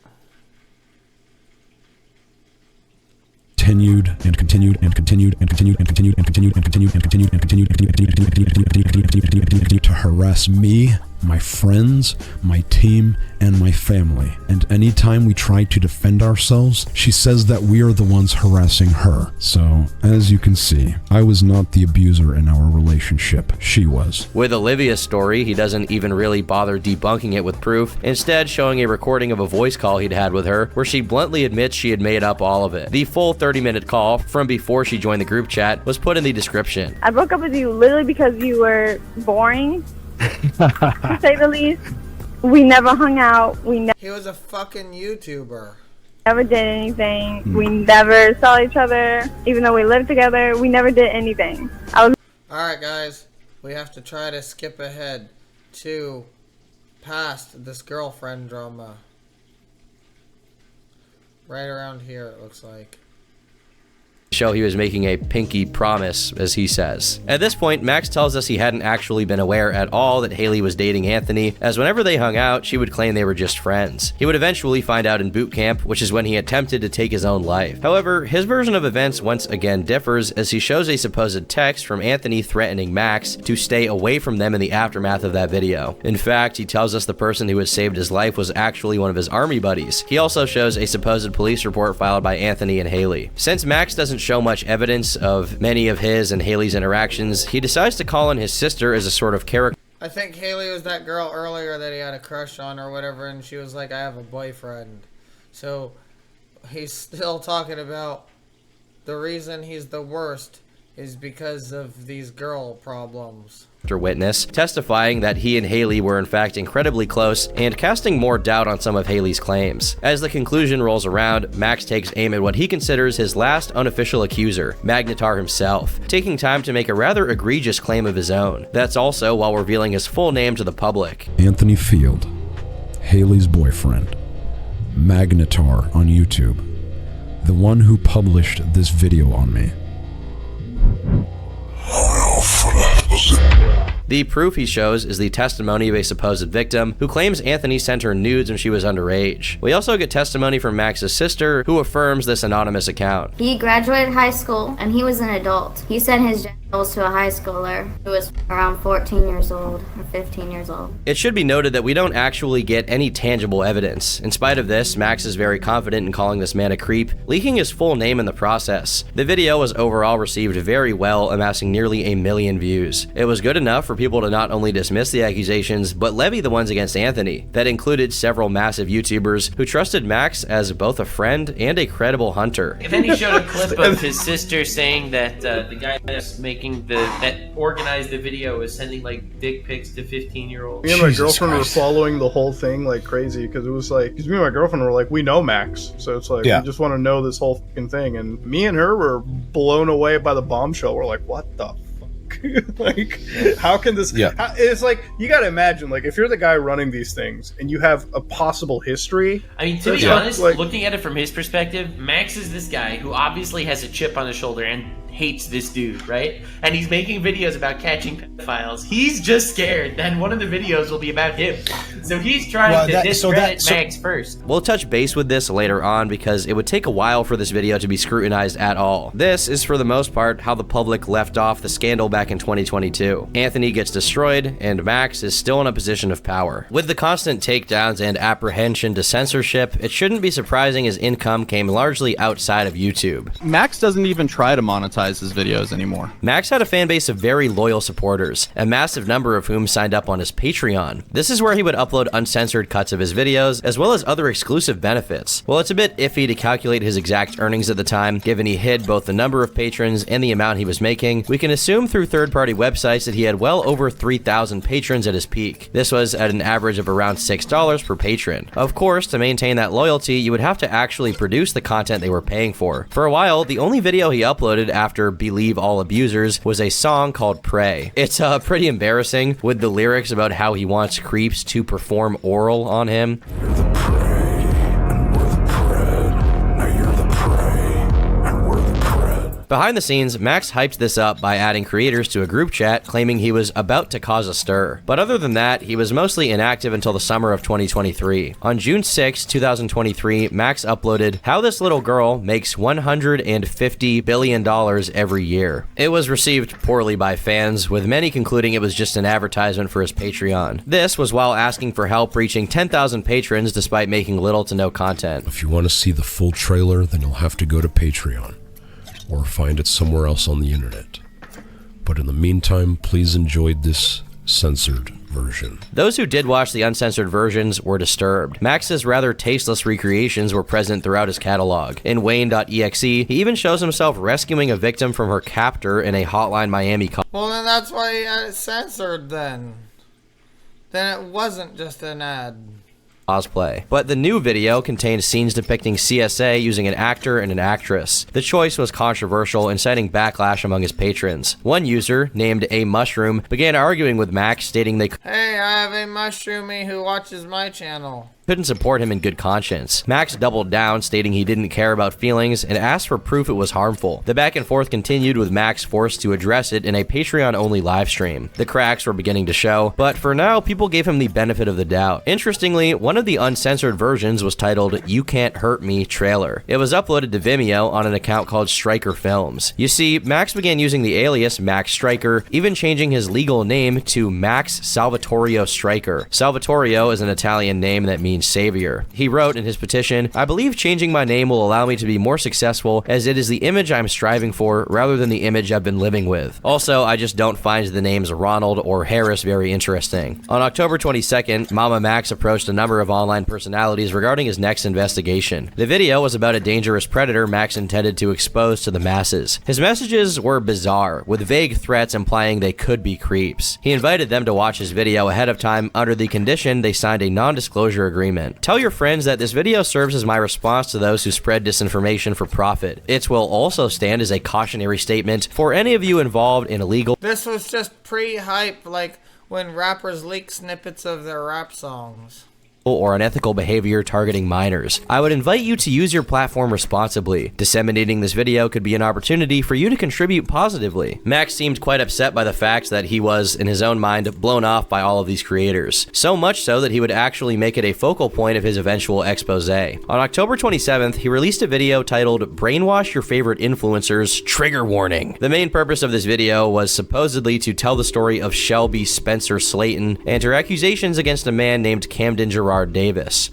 continued and continued and continued and continued and continued and continued and continued and continued and continued and continued to harass me, my friends, my team, and my family. And anytime we try to defend ourselves, she says that we are the ones harassing her. So, as you can see, I was not the abuser in our relationship. She was. With Olivia's story, he doesn't even really bother debunking it with proof, instead showing a recording of a voice call he'd had with her, where she bluntly admits she had made up all of it. The full 30-minute call, from before she joined the group chat, was put in the description. I broke up with you literally because you were boring, to say the least. We never hung out. He was a fucking YouTuber. Never did anything. We never saw each other. Even though we lived together, we never did anything. Alright guys, we have to try to skip ahead to past this girlfriend drama. Right around here it looks like. Show he was making a pinky promise, as he says. At this point, Max tells us he hadn't actually been aware at all that Haley was dating Anthony, as whenever they hung out, she would claim they were just friends. He would eventually find out in boot camp, which is when he attempted to take his own life. However, his version of events once again differs, as he shows a supposed text from Anthony threatening Max to stay away from them in the aftermath of that video. In fact, he tells us the person who had saved his life was actually one of his army buddies. He also shows a supposed police report filed by Anthony and Haley. Since Max doesn't show much evidence of many of his and Haley's interactions, he decides to call in his sister as a sort of character. I think Haley was that girl earlier that he had a crush on or whatever, and she was like, I have a boyfriend. So he's still talking about the reason he's the worst is because of these girl problems. Witness, testifying that he and Haley were in fact incredibly close and casting more doubt on some of Haley's claims. As the conclusion rolls around, Max takes aim at what he considers his last unofficial accuser, Magnetar himself, taking time to make a rather egregious claim of his own. That's also while revealing his full name to the public. Anthony Field, Haley's boyfriend, Magnetar on YouTube, the one who published this video on me. The proof he shows is the testimony of a supposed victim who claims Anthony sent her nudes when she was underage. We also get testimony from Max's sister who affirms this anonymous account. He graduated high school and he was an adult. He sent his genitals to a high schooler who was around 14 years old or 15 years old. It should be noted that we don't actually get any tangible evidence. In spite of this, Max is very confident in calling this man a creep, leaking his full name in the process. The video was overall received very well, amassing nearly 1 million views. It was good enough for people to not only dismiss the accusations, but levy the ones against Anthony. That included several massive YouTubers who trusted Max as both a friend and a credible hunter. And then he showed a clip of his sister saying that the guy that's that organized the video was sending like dick pics to 15-year-olds. Me and my girlfriend were following the whole thing like crazy because it was like, because me and my girlfriend were like, we know Max, so it's like, we just want to know this whole fucking thing. And me and her were blown away by the bombshell. We're like, what the like, how can this it's like, you gotta imagine, like, if you're the guy running these things and you have a possible history. I mean, to be honest, looking at it from his perspective, Max is this guy who obviously has a chip on his shoulder and hates this dude, right? And he's making videos about catching pedophiles. He's just scared that one of the videos will be about him. So he's trying to discredit Max first. We'll touch base with this later on because it would take a while for this video to be scrutinized at all. This is for the most part how the public left off the scandal back in 2022. Anthony gets destroyed and Max is still in a position of power. With the constant takedowns and apprehension to censorship, it shouldn't be surprising his income came largely outside of YouTube. Max doesn't even try to monetize his videos anymore. Max had a fan base of very loyal supporters, a massive number of whom signed up on his Patreon. This is where he would upload uncensored cuts of his videos, as well as other exclusive benefits. While it's a bit iffy to calculate his exact earnings at the time, given he hid both the number of patrons and the amount he was making, we can assume through third-party websites that he had well over 3,000 patrons at his peak. This was at an average of around $6 per patron. Of course, to maintain that loyalty, you would have to actually produce the content they were paying for. For a while, the only video he uploaded after Believe All Abusers was a song called Pray. It's pretty embarrassing, with the lyrics about how he wants creeps to perform oral on him. Behind the scenes, Max hyped this up by adding creators to a group chat claiming he was about to cause a stir. But other than that, he was mostly inactive until the summer of 2023. On June 6, 2023, Max uploaded How This Little Girl Makes $150 billion every year. It was received poorly by fans, with many concluding it was just an advertisement for his Patreon. This was while asking for help reaching 10,000 patrons despite making little to no content. If you want to see the full trailer, then you'll have to go to Patreon, or find it somewhere else on the internet. But in the meantime, please enjoy this censored version. Those who did watch the uncensored versions were disturbed. Max's rather tasteless recreations were present throughout his catalog. In Wayne.exe, he even shows himself rescuing a victim from her captor in a Hotline Miami call. Well, then that's why he had it censored then. Then it wasn't just an ad. Cosplay. But the new video contained scenes depicting CSA using an actor and an actress. The choice was controversial, inciting backlash among his patrons. One user, named A Mushroom, began arguing with Max, stating they Hey, I have a mushroomy who watches my channel. Couldn't support him in good conscience. Max doubled down, stating he didn't care about feelings and asked for proof it was harmful. The back and forth continued, with Max forced to address it in a Patreon-only livestream. The cracks were beginning to show, but for now, people gave him the benefit of the doubt. Interestingly, one of the uncensored versions was titled You Can't Hurt Me Trailer. It was uploaded to Vimeo on an account called Striker Films. You see, Max began using the alias Max Striker, even changing his legal name to Max Salvatorio Striker. Salvatorio is an Italian name that means means savior. He wrote in his petition, "I believe changing my name will allow me to be more successful, as it is the image I'm striving for rather than the image I've been living with. Also, I just don't find the names Ronald or Harris very interesting." On October 22nd, Mama Max approached a number of online personalities regarding his next investigation. The video was about a dangerous predator Max intended to expose to the masses. His messages were bizarre, with vague threats implying they could be creeps. He invited them to watch his video ahead of time under the condition they signed a non-disclosure agreement. "Tell your friends that this video serves as my response to those who spread disinformation for profit. It will also stand as a cautionary statement for any of you involved in illegal..." This was just pre-hype, like when rappers leak snippets of their rap songs. Or unethical behavior targeting minors. I would invite you to use your platform responsibly. Disseminating this video could be an opportunity for you to contribute positively. Max seemed quite upset by the fact that he was, in his own mind, blown off by all of these creators. So much so that he would actually make it a focal point of his eventual expose. On October 27th, he released a video titled "Brainwash Your Favorite Influencers, Trigger Warning." The main purpose of this video was supposedly to tell the story of Shelby Spencer Slayton and her accusations against a man named Camden Gerard Davis.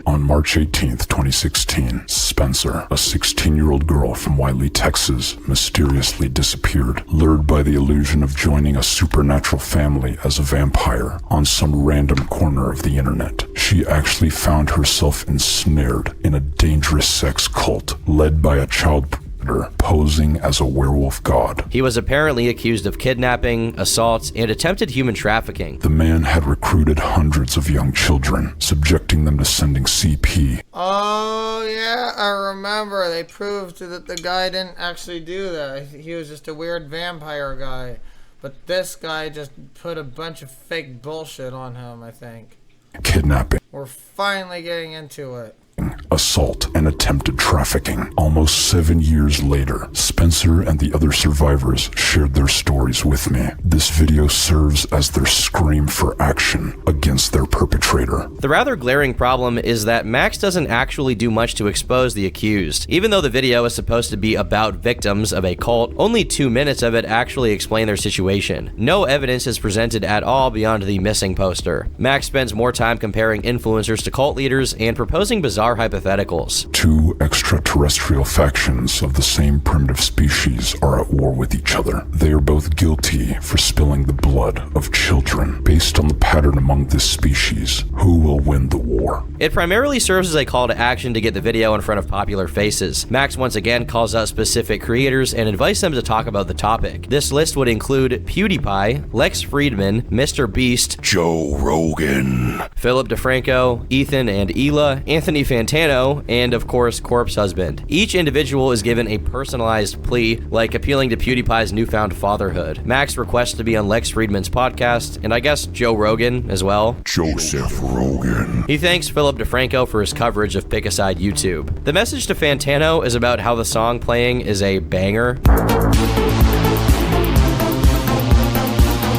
On March 18th, 2016, Spencer, a 16-year-old girl from Wiley, Texas, mysteriously disappeared, lured by the illusion of joining a supernatural family as a vampire on some random corner of the internet. She actually found herself ensnared in a dangerous sex cult led by a child predator posing as a werewolf god. He was apparently accused of kidnapping, assault, and attempted human trafficking. The man had recruited hundreds of young children, subjecting them to sending CP. Oh yeah, I remember. They proved that the guy didn't actually do that. He was just a weird vampire guy. But this guy just put a bunch of fake bullshit on him, I think. Kidnapping. We're finally getting into it. Assault, and attempted trafficking. Almost 7 years later, Spencer and the other survivors shared their stories with me. This video serves as their scream for action against their perpetrator. The rather glaring problem is that Max doesn't actually do much to expose the accused. Even though the video is supposed to be about victims of a cult, only 2 minutes of it actually explain their situation. No evidence is presented at all beyond the missing poster. Max spends more time comparing influencers to cult leaders and proposing bizarre hypotheticals. Two extraterrestrial factions of the same primitive species are at war with each other. They are both guilty for spilling the blood of children. Based on the pattern among this species, who will win the war? It primarily serves as a call to action to get the video in front of popular faces. Max once again calls out specific creators and invites them to talk about the topic. This list would include PewDiePie, Lex Friedman, Mr. Beast, Joe Rogan, Philip DeFranco, Ethan and Hila, Anthony Fantano, and of course Corpse Husband. Each individual is given a personalized plea, like appealing to PewDiePie's newfound fatherhood. Max requests to be on Lex Friedman's podcast, and I guess Joe Rogan as well. Joseph Rogan. He thanks Philip DeFranco for his coverage of Pick Aside YouTube. The message to Fantano is about how the song playing is a banger.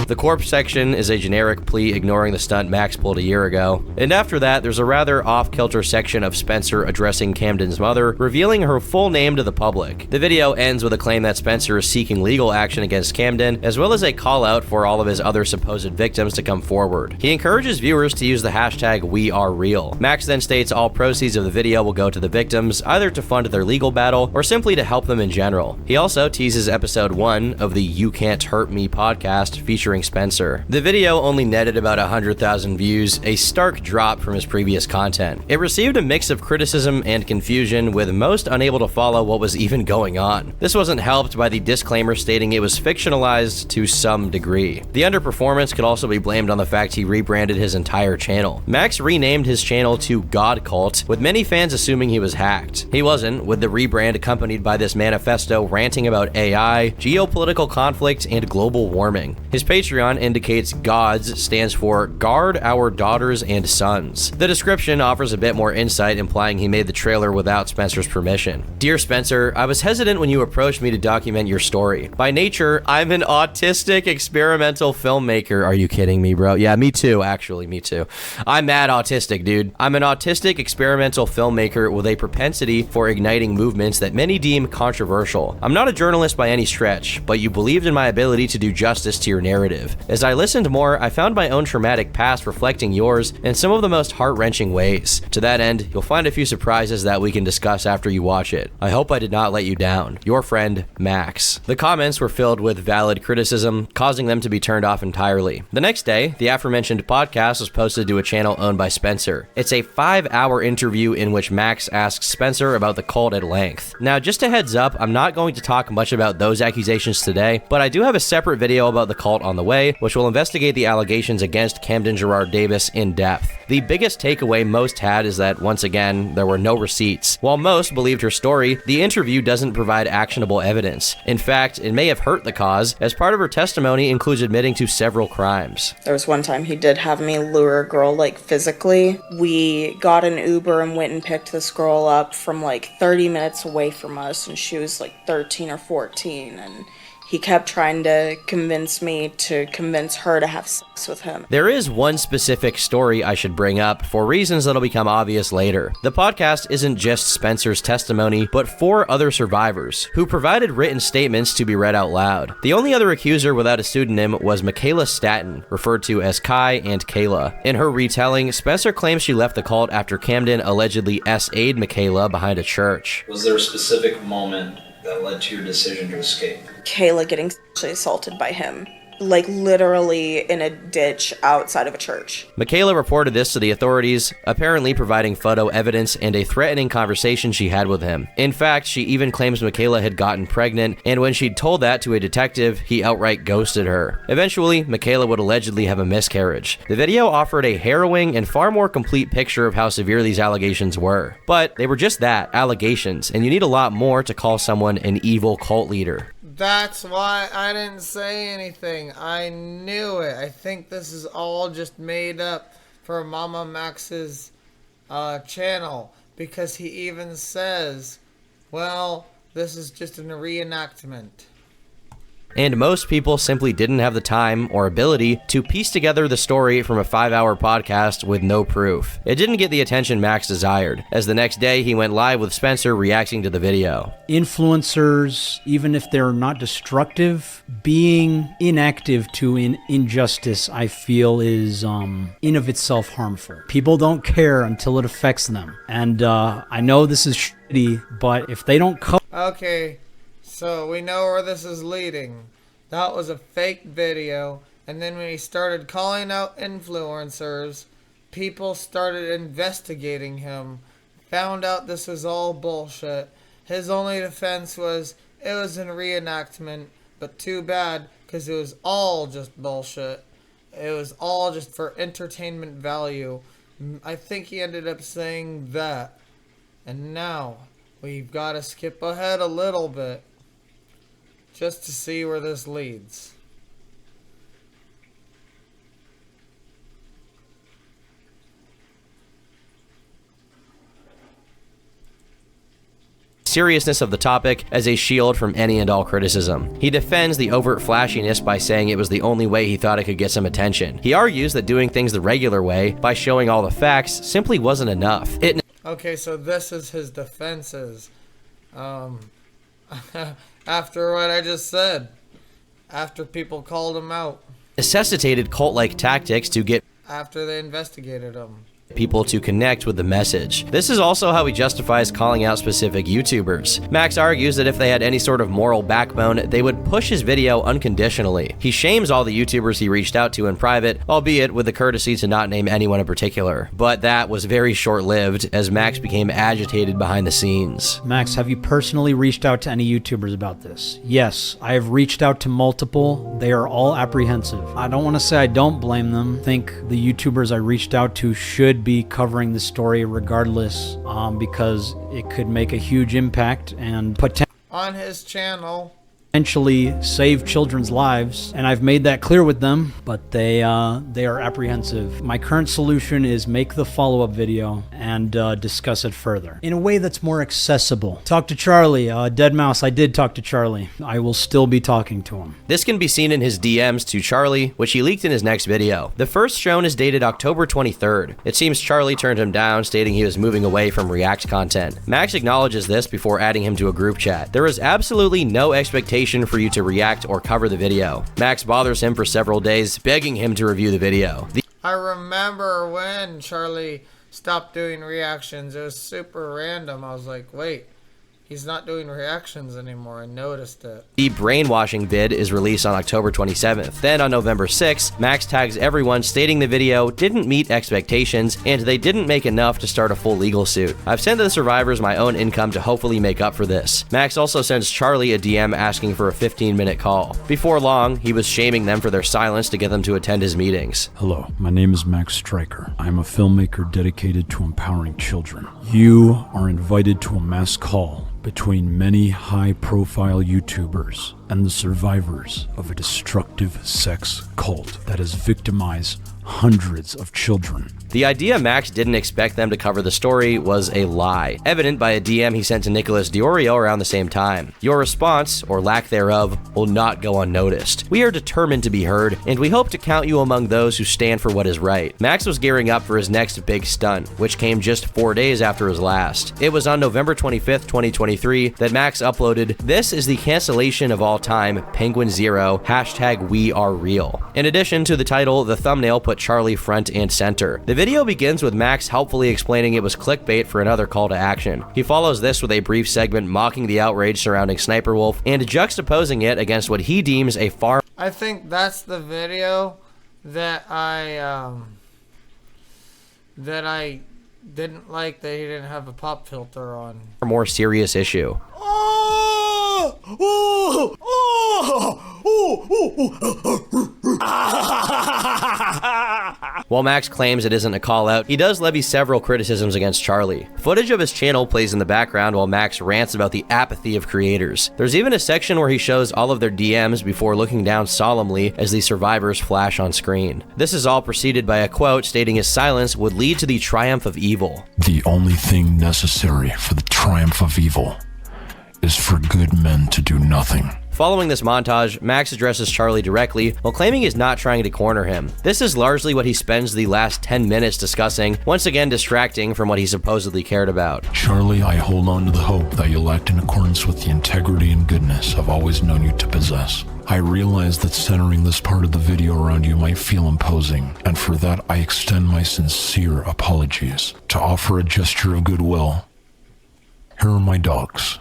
The corpse section is a generic plea ignoring the stunt Max pulled a year ago. And after that, there's a rather off-kilter section of Spencer addressing Camden's mother, revealing her full name to the public. The video ends with a claim that Spencer is seeking legal action against Camden, as well as a call out for all of his other supposed victims to come forward. He encourages viewers to use the hashtag #WeAreReal. Max then states all proceeds of the video will go to the victims, either to fund their legal battle or simply to help them in general. He also teases episode 1 of the You Can't Hurt Me podcast featuring Spencer. The video only netted about 100,000 views, a stark drop from his previous content. It received a mix of criticism and confusion, with most unable to follow what was even going on. This wasn't helped by the disclaimer stating it was fictionalized to some degree. The underperformance could also be blamed on the fact he rebranded his entire channel. Max renamed his channel to God Cult, with many fans assuming he was hacked. He wasn't, with the rebrand accompanied by this manifesto ranting about AI, geopolitical conflict, and global warming. His Patreon indicates GODS stands for Guard Our Daughters and Sons. The description offers a bit more insight, implying he made the trailer without Spencer's permission. Dear Spencer, I was hesitant when you approached me to document your story. By nature, I'm an autistic experimental filmmaker. Are you kidding me, bro? Yeah, me too, actually, me too. I'm mad autistic, dude. I'm an autistic experimental filmmaker with a propensity for igniting movements that many deem controversial. I'm not a journalist by any stretch, but you believed in my ability to do justice to your narrative. narrative. As I listened more, I found my own traumatic past reflecting yours in some of the most heart-wrenching ways. To that end, you'll find a few surprises that we can discuss after you watch it. I hope I did not let you down. Your friend, Max. The comments were filled with valid criticism, causing them to be turned off entirely. The next day, the aforementioned podcast was posted to a channel owned by Spencer. It's a 5-hour interview in which Max asks Spencer about the cult at length. Now, just a heads up, I'm not going to talk much about those accusations today, but I do have a separate video about the cult on the way, which will investigate the allegations against Camden Gerard Davis in depth. The biggest takeaway most had is that, once again, there were no receipts. While most believed her story, the interview doesn't provide actionable evidence. In fact, it may have hurt the cause, as part of her testimony includes admitting to several crimes. There was one time he did have me lure a girl, like, physically. We got an Uber and went and picked this girl up from, like, 30 minutes away from us, and she was, like, 13 or 14, and he kept trying to convince me to convince her to have sex with him. There is one specific story I should bring up for reasons that'll become obvious later. The podcast isn't just Spencer's testimony, but 4 other survivors who provided written statements to be read out loud. The only other accuser without a pseudonym was Michaela Staton, referred to as Kai and Kayla. In her retelling, Spencer claims she left the cult after Camden allegedly SA'd Michaela behind a church. Was there a specific moment that led to your decision to escape? Kayla getting sexually assaulted by him. Like, literally in a ditch outside of a church. Michaela reported this to the authorities, apparently providing photo evidence and a threatening conversation she had with him. In fact, she even claims Michaela had gotten pregnant, and when she'd told that to a detective, he outright ghosted her. Eventually, Michaela would allegedly have a miscarriage. The video offered a harrowing and far more complete picture of how severe these allegations were. But they were just that, allegations, and you need a lot more to call someone an evil cult leader. That's why I didn't say anything. I knew it. I think this is all just made up for Mama Max's channel, because he even says, well, this is just a reenactment. And most people simply didn't have the time or ability to piece together the story from a 5-hour podcast with no proof. It didn't get the attention Max desired, as the next day he went live with Spencer reacting to the video. Influencers, even if they're not destructive, being inactive to injustice, I feel, is in of itself harmful. People don't care until it affects them. And I know this is shitty, but if they don't Okay. So we know where this is leading. That was a fake video, and then when he started calling out influencers, people started investigating him, found out this was all bullshit. His only defense was, it was a reenactment, but too bad, because it was all just bullshit. It was all just for entertainment value. I think he ended up saying that. And now, we've got to skip ahead a little bit, just to see where this leads. Seriousness of the topic as a shield from any and all criticism. He defends the overt flashiness by saying it was the only way he thought it could get some attention. He argues that doing things the regular way, by showing all the facts, simply wasn't enough. Okay, so this is his defenses. After what I just said. After people called him out. Necessitated cult-like tactics to get After they investigated him. people to connect with the message. This is also how he justifies calling out specific YouTubers. Max argues that if they had any sort of moral backbone, they would push his video unconditionally. He shames all the YouTubers he reached out to in private, albeit with the courtesy to not name anyone in particular. But that was very short-lived, as Max became agitated behind the scenes. Max, have you personally reached out to any YouTubers about this? Yes, I have reached out to multiple. They are all apprehensive. I don't want to say I don't blame them. I think the YouTubers I reached out to should be covering the story regardless, because it could make a huge impact and on his channel. Potentially save children's lives, and I've made that clear with them, but they are apprehensive. My current solution is make the follow-up video and discuss it further in a way that's more accessible. Talk to Charlie. Deadmau5, I did talk to Charlie. I will still be talking to him. This can be seen in his DMs to Charlie, which he leaked in his next video. The first shown is dated October 23rd. It seems Charlie turned him down, stating he was moving away from React content. Max acknowledges this before adding him to a group chat. There is absolutely no expectation expectation for you to react or cover the video. Max bothers him for several days, begging him to review the video. I remember when Charlie stopped doing reactions. It was super random. I was like, wait, he's not doing reactions anymore. I noticed it. The brainwashing vid is released on October 27th. Then on November 6th, Max tags everyone stating the video didn't meet expectations and they didn't make enough to start a full legal suit. I've sent the survivors my own income to hopefully make up for this. Max also sends Charlie a DM asking for a 15-minute call. Before long, he was shaming them for their silence to get them to attend his meetings. Hello, my name is Max Stryker. I'm a filmmaker dedicated to empowering children. You are invited to a mass call between many high-profile YouTubers and the survivors of a destructive sex cult that has victimized hundreds of children. The idea Max didn't expect them to cover the story was a lie, evident by a DM he sent to Nicholas Diorio around the same time. Your response, or lack thereof, will not go unnoticed. We are determined to be heard, and we hope to count you among those who stand for what is right. Max was gearing up for his next big stunt, which came just 4 days after his last. It was on November 25th, 2023, that Max uploaded, "This is the cancellation of all time, Penguin Zero, #WeAreReal." In addition to the title, the thumbnail put Charlie front and center. The video begins with Max helpfully explaining it was clickbait for another call to action. He follows this with a brief segment mocking the outrage surrounding Sniper Wolf and juxtaposing it against what he deems a far... I think that's the video that I didn't like that he didn't have a pop filter on. more serious issue. While Max claims it isn't a call out, he does levy several criticisms against Charlie. Footage of his channel plays in the background while Max rants about the apathy of creators. There's even a section where he shows all of their DMs before looking down solemnly as the survivors flash on screen. This is all preceded by a quote stating his silence would lead to the triumph of evil. The only thing necessary for the triumph of evil is for good men to do nothing. Following this montage, Max addresses Charlie directly while claiming he's not trying to corner him. This is largely what he spends the last 10 minutes discussing, once again distracting from what he supposedly cared about. Charlie, I hold on to the hope that you'll act in accordance with the integrity and goodness I've always known you to possess. I realize that centering this part of the video around you might feel imposing, and for that I extend my sincere apologies. To offer a gesture of goodwill, here are my dogs,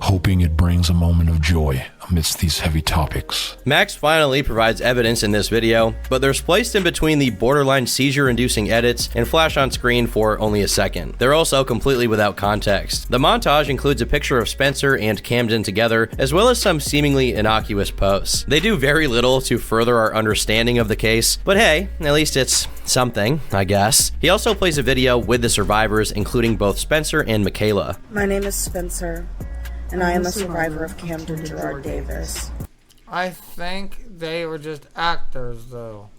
hoping it brings a moment of joy amidst these heavy topics. Max finally provides evidence in this video, but they're spliced in between the borderline seizure-inducing edits and flash on screen for only a second. They're also completely without context. The montage includes a picture of Spencer and Camden together, as well as some seemingly innocuous posts. They do very little to further our understanding of the case, but hey, at least it's something, I guess. He also plays a video with the survivors, including both Spencer and Michaela. My name is Spencer, and I am a survivor of Camden Gerard Davis. I think they were just actors, though.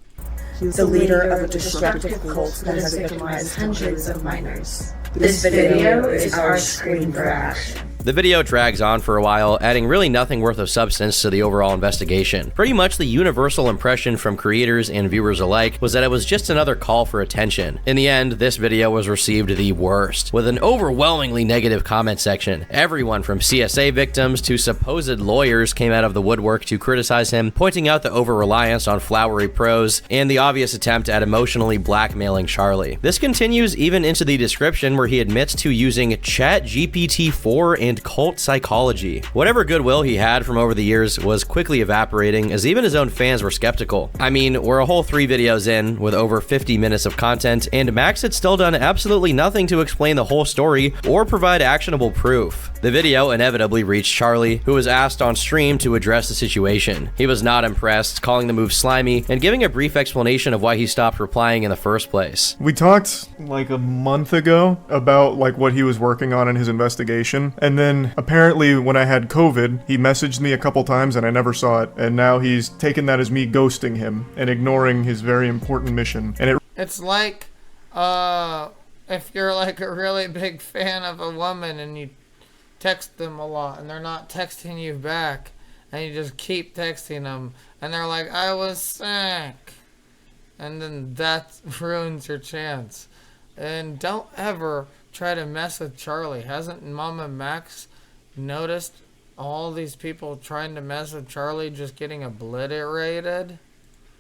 The leader of a destructive cult that has victimized hundreds of minors. This video is our screen for action. The video drags on for a while, adding really nothing worth of substance to the overall investigation. Pretty much the universal impression from creators and viewers alike was that it was just another call for attention. In the end, this video was received the worst, with an overwhelmingly negative comment section. Everyone from CSA victims to supposed lawyers came out of the woodwork to criticize him, pointing out the over-reliance on flowery prose and the obvious attempt at emotionally blackmailing Charlie. This continues even into the description where he admits to using ChatGPT-4 and cult psychology. Whatever goodwill he had from over the years was quickly evaporating, as even his own fans were skeptical. I mean, we're a whole 3 videos in with over 50 minutes of content, and Max had still done absolutely nothing to explain the whole story or provide actionable proof. The video inevitably reached Charlie, who was asked on stream to address the situation. He was not impressed, calling the move slimy and giving a brief explanation of why he stopped replying in the first place. We talked like a month ago about like what he was working on in his investigation, and then apparently when I had COVID, he messaged me a couple times and I never saw it, and now he's taken that as me ghosting him and ignoring his very important mission. And it's like if you're like a really big fan of a woman and you text them a lot and they're not texting you back, and you just keep texting them and they're like, I was sick, and then that ruins your chance. And don't ever try to mess with Charlie. Hasn't Mama Max noticed all these people trying to mess with Charlie just getting obliterated?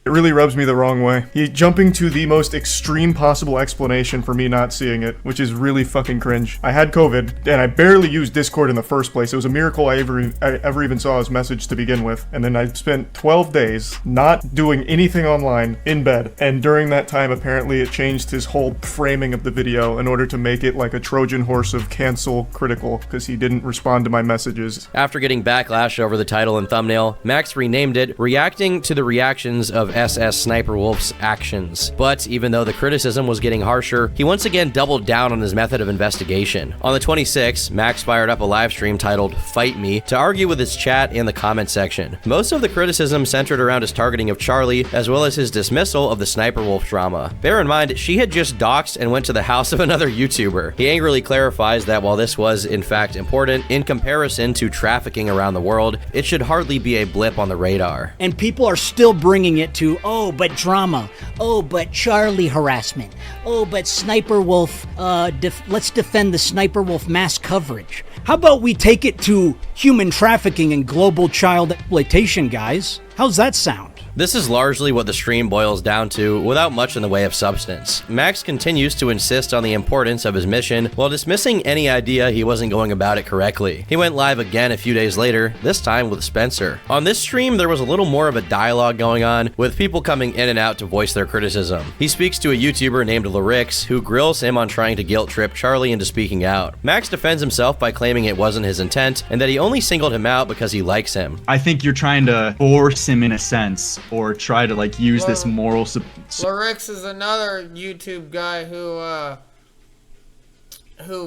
It really rubs me the wrong way. He jumping to the most extreme possible explanation for me not seeing it, which is really fucking cringe. I had COVID, and I barely used Discord in the first place. It was a miracle I ever even saw his message to begin with. And then I spent 12 days not doing anything online in bed. And during that time, apparently it changed his whole framing of the video in order to make it like a Trojan horse of cancel critical, because he didn't respond to my messages. After getting backlash over the title and thumbnail, Max renamed it, reacting to the reactions of SS Sniper Wolf's actions. But even though the criticism was getting harsher, he once again doubled down on his method of investigation. On the 26th, Max fired up a live stream titled Fight Me to argue with his chat in the comment section. Most of the criticism centered around his targeting of Charlie, as well as his dismissal of the Sniper Wolf drama. Bear in mind, she had just doxed and went to the house of another YouTuber. He angrily clarifies that while this was in fact important, in comparison to trafficking around the world, it should hardly be a blip on the radar. And people are still bringing it to, oh, but drama. Oh, but Charlie harassment. Oh, but Sniper Wolf, let's defend the Sniper Wolf mass coverage. How about we take it to human trafficking and global child exploitation, guys? How's that sound? This is largely what the stream boils down to, without much in the way of substance. Max continues to insist on the importance of his mission, while dismissing any idea he wasn't going about it correctly. He went live again a few days later, this time with Spencer. On this stream, there was a little more of a dialogue going on, with people coming in and out to voice their criticism. He speaks to a YouTuber named Lyrix, who grills him on trying to guilt-trip Charlie into speaking out. Max defends himself by claiming it wasn't his intent, and that he only singled him out because he likes him. I think you're trying to force him in a sense, or try to like use this moral Lyrix is another YouTube guy who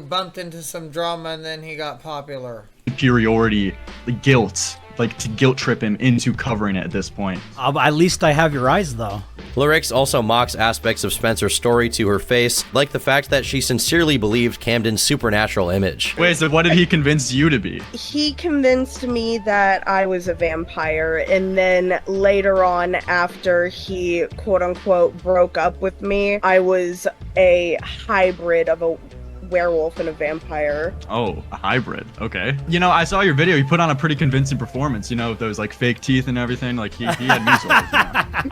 bumped into some drama and then he got popular. superiority, the guilt, like to guilt trip him into covering it at this point. At least I have your eyes though. Lyrix also mocks aspects of Spencer's story to her face, like the fact that she sincerely believed Camden's supernatural image. Wait, so what did he convince you to be? He convinced me that I was a vampire, and then later on, after he quote-unquote broke up with me, I was a hybrid of a werewolf and a vampire. Oh, a hybrid. Okay. You know, I saw your video. You put on a pretty convincing performance, you know, with those like fake teeth and everything. Like he had me sold.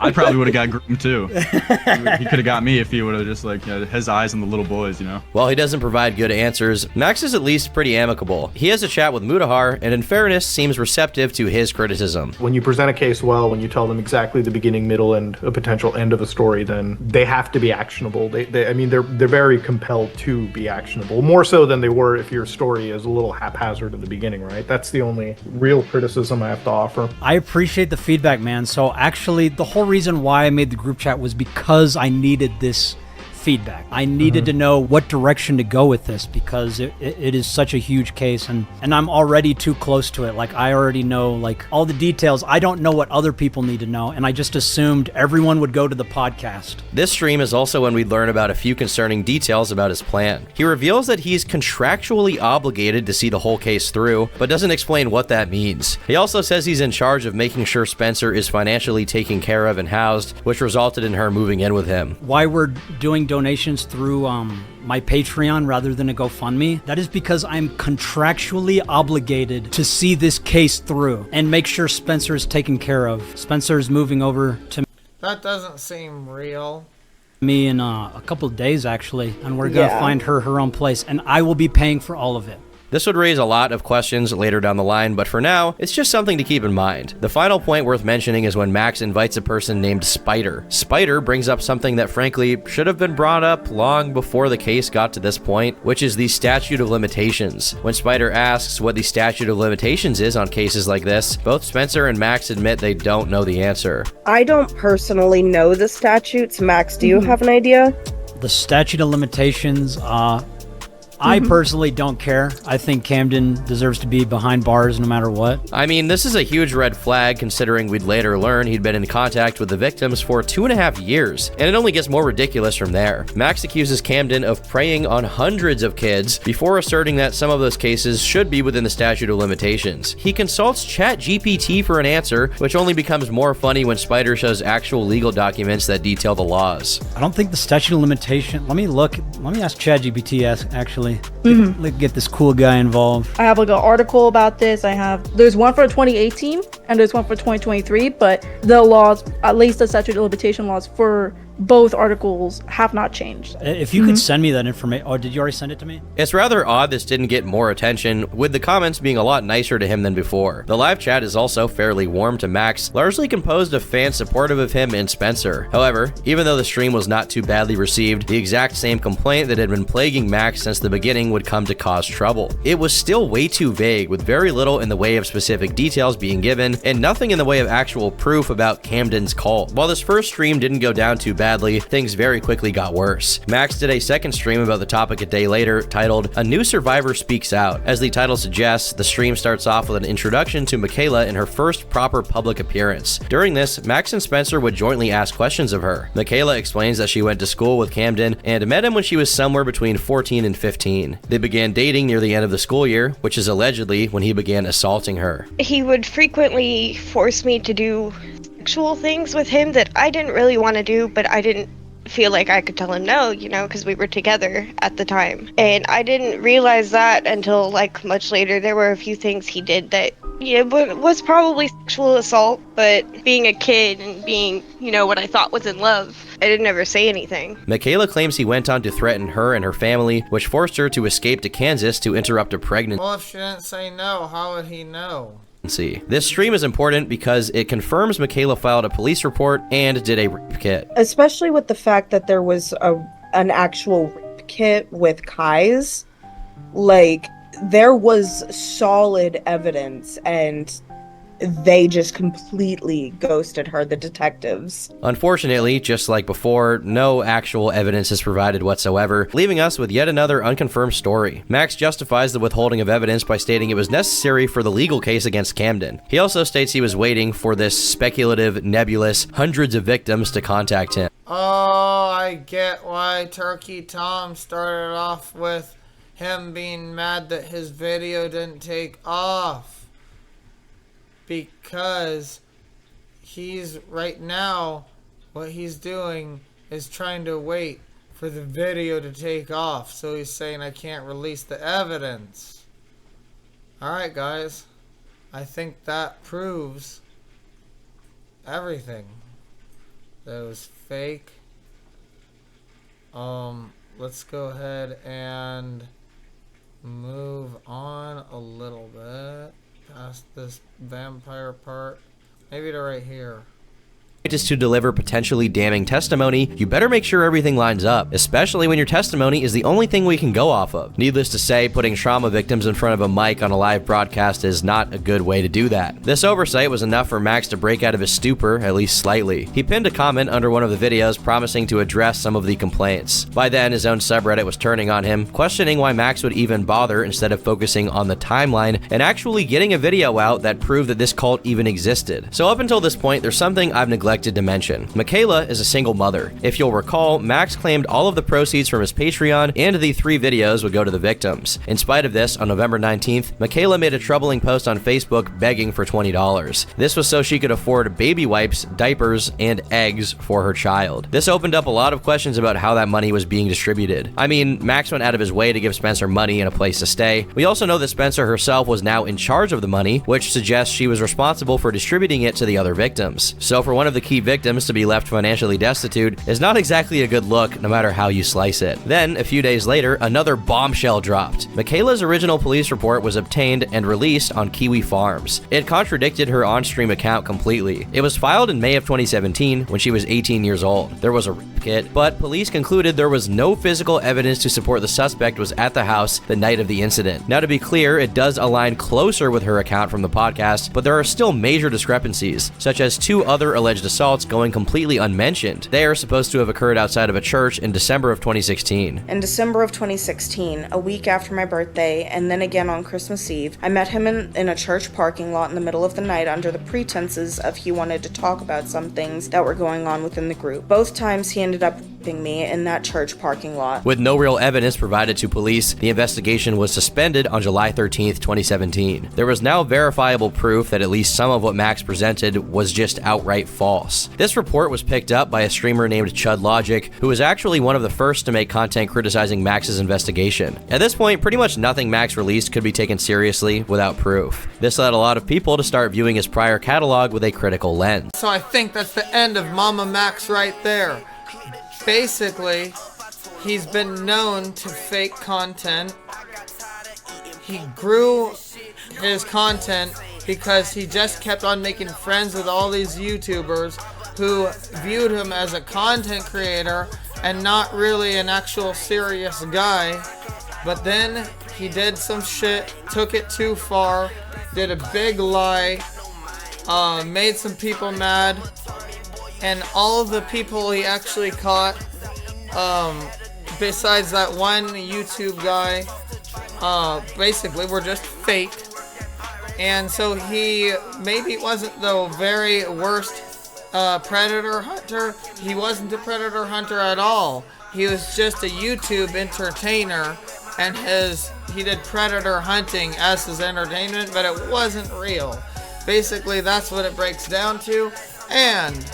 I probably would have got groomed too. He could have got me if he would have just like his eyes on the little boys, you know. While he doesn't provide good answers, Max is at least pretty amicable. He has a chat with Mutahar, and in fairness, seems receptive to his criticism. When you present a case well, when you tell them exactly the beginning, middle, and a potential end of a story, then they have to be actionable. I mean, they're very compelled to be actionable. More so than they were if your story is a little haphazard at the beginning, right? That's the only real criticism I have to offer. I appreciate the feedback, man. So actually, the whole reason why I made the group chat was because I needed this feedback. I needed to know what direction to go with this because it is such a huge case and I'm already too close to it. Like I already know like all the details. I don't know what other people need to know and I just assumed everyone would go to the podcast. This stream is also when we learn about a few concerning details about his plan. He reveals that he's contractually obligated to see the whole case through, but doesn't explain what that means. He also says he's in charge of making sure Spencer is financially taken care of and housed, which resulted in her moving in with him. Why we're doing donations through my Patreon rather than a GoFundMe, that is because I'm contractually obligated to see this case through and make sure Spencer is taken care of. Spencer is moving over to That doesn't seem real. me in a couple of days actually, and we're gonna find her own place and I will be paying for all of it. This would raise a lot of questions later down the line, but for now, it's just something to keep in mind. The final point worth mentioning is when Max invites a person named Spider. Spider brings up something that frankly should have been brought up long before the case got to this point, which is the statute of limitations. When Spider asks what the statute of limitations is on cases like this, both Spencer and Max admit they don't know the answer. I don't personally know the statutes. Max, do you have an idea? The statute of limitations, I personally don't care. I think Camden deserves to be behind bars no matter what. I mean, this is a huge red flag considering we'd later learn he'd been in contact with the victims for 2.5 years, and it only gets more ridiculous from there. Max accuses Camden of preying on hundreds of kids before asserting that some of those cases should be within the statute of limitations. He consults ChatGPT for an answer, which only becomes more funny when Spider shows actual legal documents that detail the laws. I don't think the statute of limitation, let me ask ChatGPT actually. really. Get this cool guy involved. I have like an article about this. There's one for 2018 and there's one for 2023, but the laws, at least the statute of limitation laws for both articles, have not changed. If you could send me that information. Oh, did you already send it to me? It's rather odd this didn't get more attention, with the comments being a lot nicer to him than before. The live chat is also fairly warm to Max, largely composed of fans supportive of him and Spencer. However, even though the stream was not too badly received, the exact same complaint that had been plaguing Max since the beginning would come to cause trouble. It was still way too vague, with very little in the way of specific details being given, and nothing in the way of actual proof about Camden's cult. While this first stream didn't go down too badly, things very quickly got worse. Max did a second stream about the topic a day later, titled "A New Survivor Speaks Out." As the title suggests, the stream starts off with an introduction to Michaela in her first proper public appearance. During this, Max and Spencer would jointly ask questions of her. Michaela explains that she went to school with Camden and met him when she was somewhere between 14 and 15. They began dating near the end of the school year, which is allegedly when he began assaulting her. He would frequently force me to do sexual things with him that I didn't really want to do, but I didn't feel like I could tell him no, because we were together at the time. And I didn't realize that until much later. There were a few things he did that was probably sexual assault, but being a kid and being, what I thought was in love, I didn't ever say anything. Michaela claims he went on to threaten her and her family, which forced her to escape to Kansas to interrupt a pregnancy. Well, if she didn't say no, how would he know? This stream is important because it confirms Michaela filed a police report and did a rape kit. Especially with the fact that there was an actual rape kit with Kai's. There was solid evidence, and they just completely ghosted her, the detectives. Unfortunately, just like before, no actual evidence is provided whatsoever, leaving us with yet another unconfirmed story. Max justifies the withholding of evidence by stating it was necessary for the legal case against Camden. He also states he was waiting for this speculative, nebulous, hundreds of victims to contact him. Oh, I get why Turkey Tom started off with him being mad that his video didn't take off. Because he's right now, what he's doing is trying to wait for the video to take off. So he's saying, I can't release the evidence. Alright, guys. I think that proves everything. That was fake. Let's go ahead and move on a little bit past this vampire part, maybe to right here. Is to deliver potentially damning testimony, you better make sure everything lines up, especially when your testimony is the only thing we can go off of. Needless to say, putting trauma victims in front of a mic on a live broadcast is not a good way to do that. This oversight was enough for Max to break out of his stupor, at least slightly. He pinned a comment under one of the videos promising to address some of the complaints. By then, his own subreddit was turning on him, questioning why Max would even bother instead of focusing on the timeline and actually getting a video out that proved that this cult even existed. So up until this point, there's something I've neglected to mention. Michaela is a single mother. If you'll recall, Max claimed all of the proceeds from his Patreon and the 3 videos would go to the victims. In spite of this, on November 19th, Michaela made a troubling post on Facebook begging for $20. This was so she could afford baby wipes, diapers, and eggs for her child. This opened up a lot of questions about how that money was being distributed. I mean, Max went out of his way to give Spencer money and a place to stay. We also know that Spencer herself was now in charge of the money, which suggests she was responsible for distributing it to the other victims. So for one of the key victims to be left financially destitute is not exactly a good look, no matter how you slice it. Then, a few days later, another bombshell dropped. Michaela's original police report was obtained and released on Kiwi Farms. It contradicted her on-stream account completely. It was filed in May of 2017 when she was 18 years old. There was a rape kit, but police concluded there was no physical evidence to support the suspect was at the house the night of the incident. Now, to be clear, it does align closer with her account from the podcast, but there are still major discrepancies, such as 2 other alleged assaults going completely unmentioned. They are supposed to have occurred outside of a church in December of 2016. In December of 2016, a week after my birthday, and then again on Christmas Eve, I met him in a church parking lot in the middle of the night under the pretenses of he wanted to talk about some things that were going on within the group. Both times he ended up raping me in that church parking lot. With no real evidence provided to police, the investigation was suspended on July 13th, 2017. There was now verifiable proof that at least some of what Max presented was just outright false. This report was picked up by a streamer named Chud Logic, who was actually one of the first to make content criticizing Max's investigation. At this point, pretty much nothing Max released could be taken seriously without proof. This led a lot of people to start viewing his prior catalog with a critical lens. So I think that's the end of Mama Max right there. Basically, he's been known to fake content. He grew his content because he just kept on making friends with all these YouTubers who viewed him as a content creator and not really an actual serious guy. But then he did some shit, took it too far, did a big lie, made some people mad, and all of the people he actually caught, besides that one YouTube guy, basically were just fake. And so he maybe wasn't the very worst predator hunter. He wasn't a predator hunter at all. He was just a YouTube entertainer, and he did predator hunting as his entertainment, but it wasn't real. Basically, that's what it breaks down to. And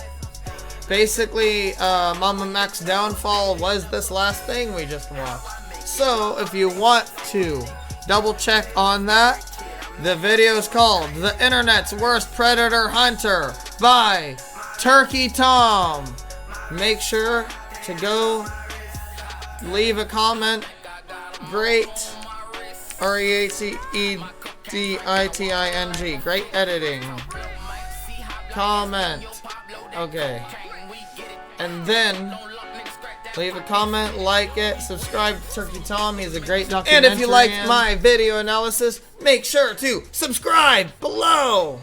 basically, Mama Max's downfall was this last thing we just watched. So, if you want to double check on that, the video is called The Internet's Worst Predator Hunter by Turkey Tom. Make sure to go leave a comment. Great. REACEDITING. Great editing. Comment. Okay. And then leave a comment, like it, subscribe to Turkey Tom. He's a great documentarian. And if you liked my video analysis, make sure to subscribe below.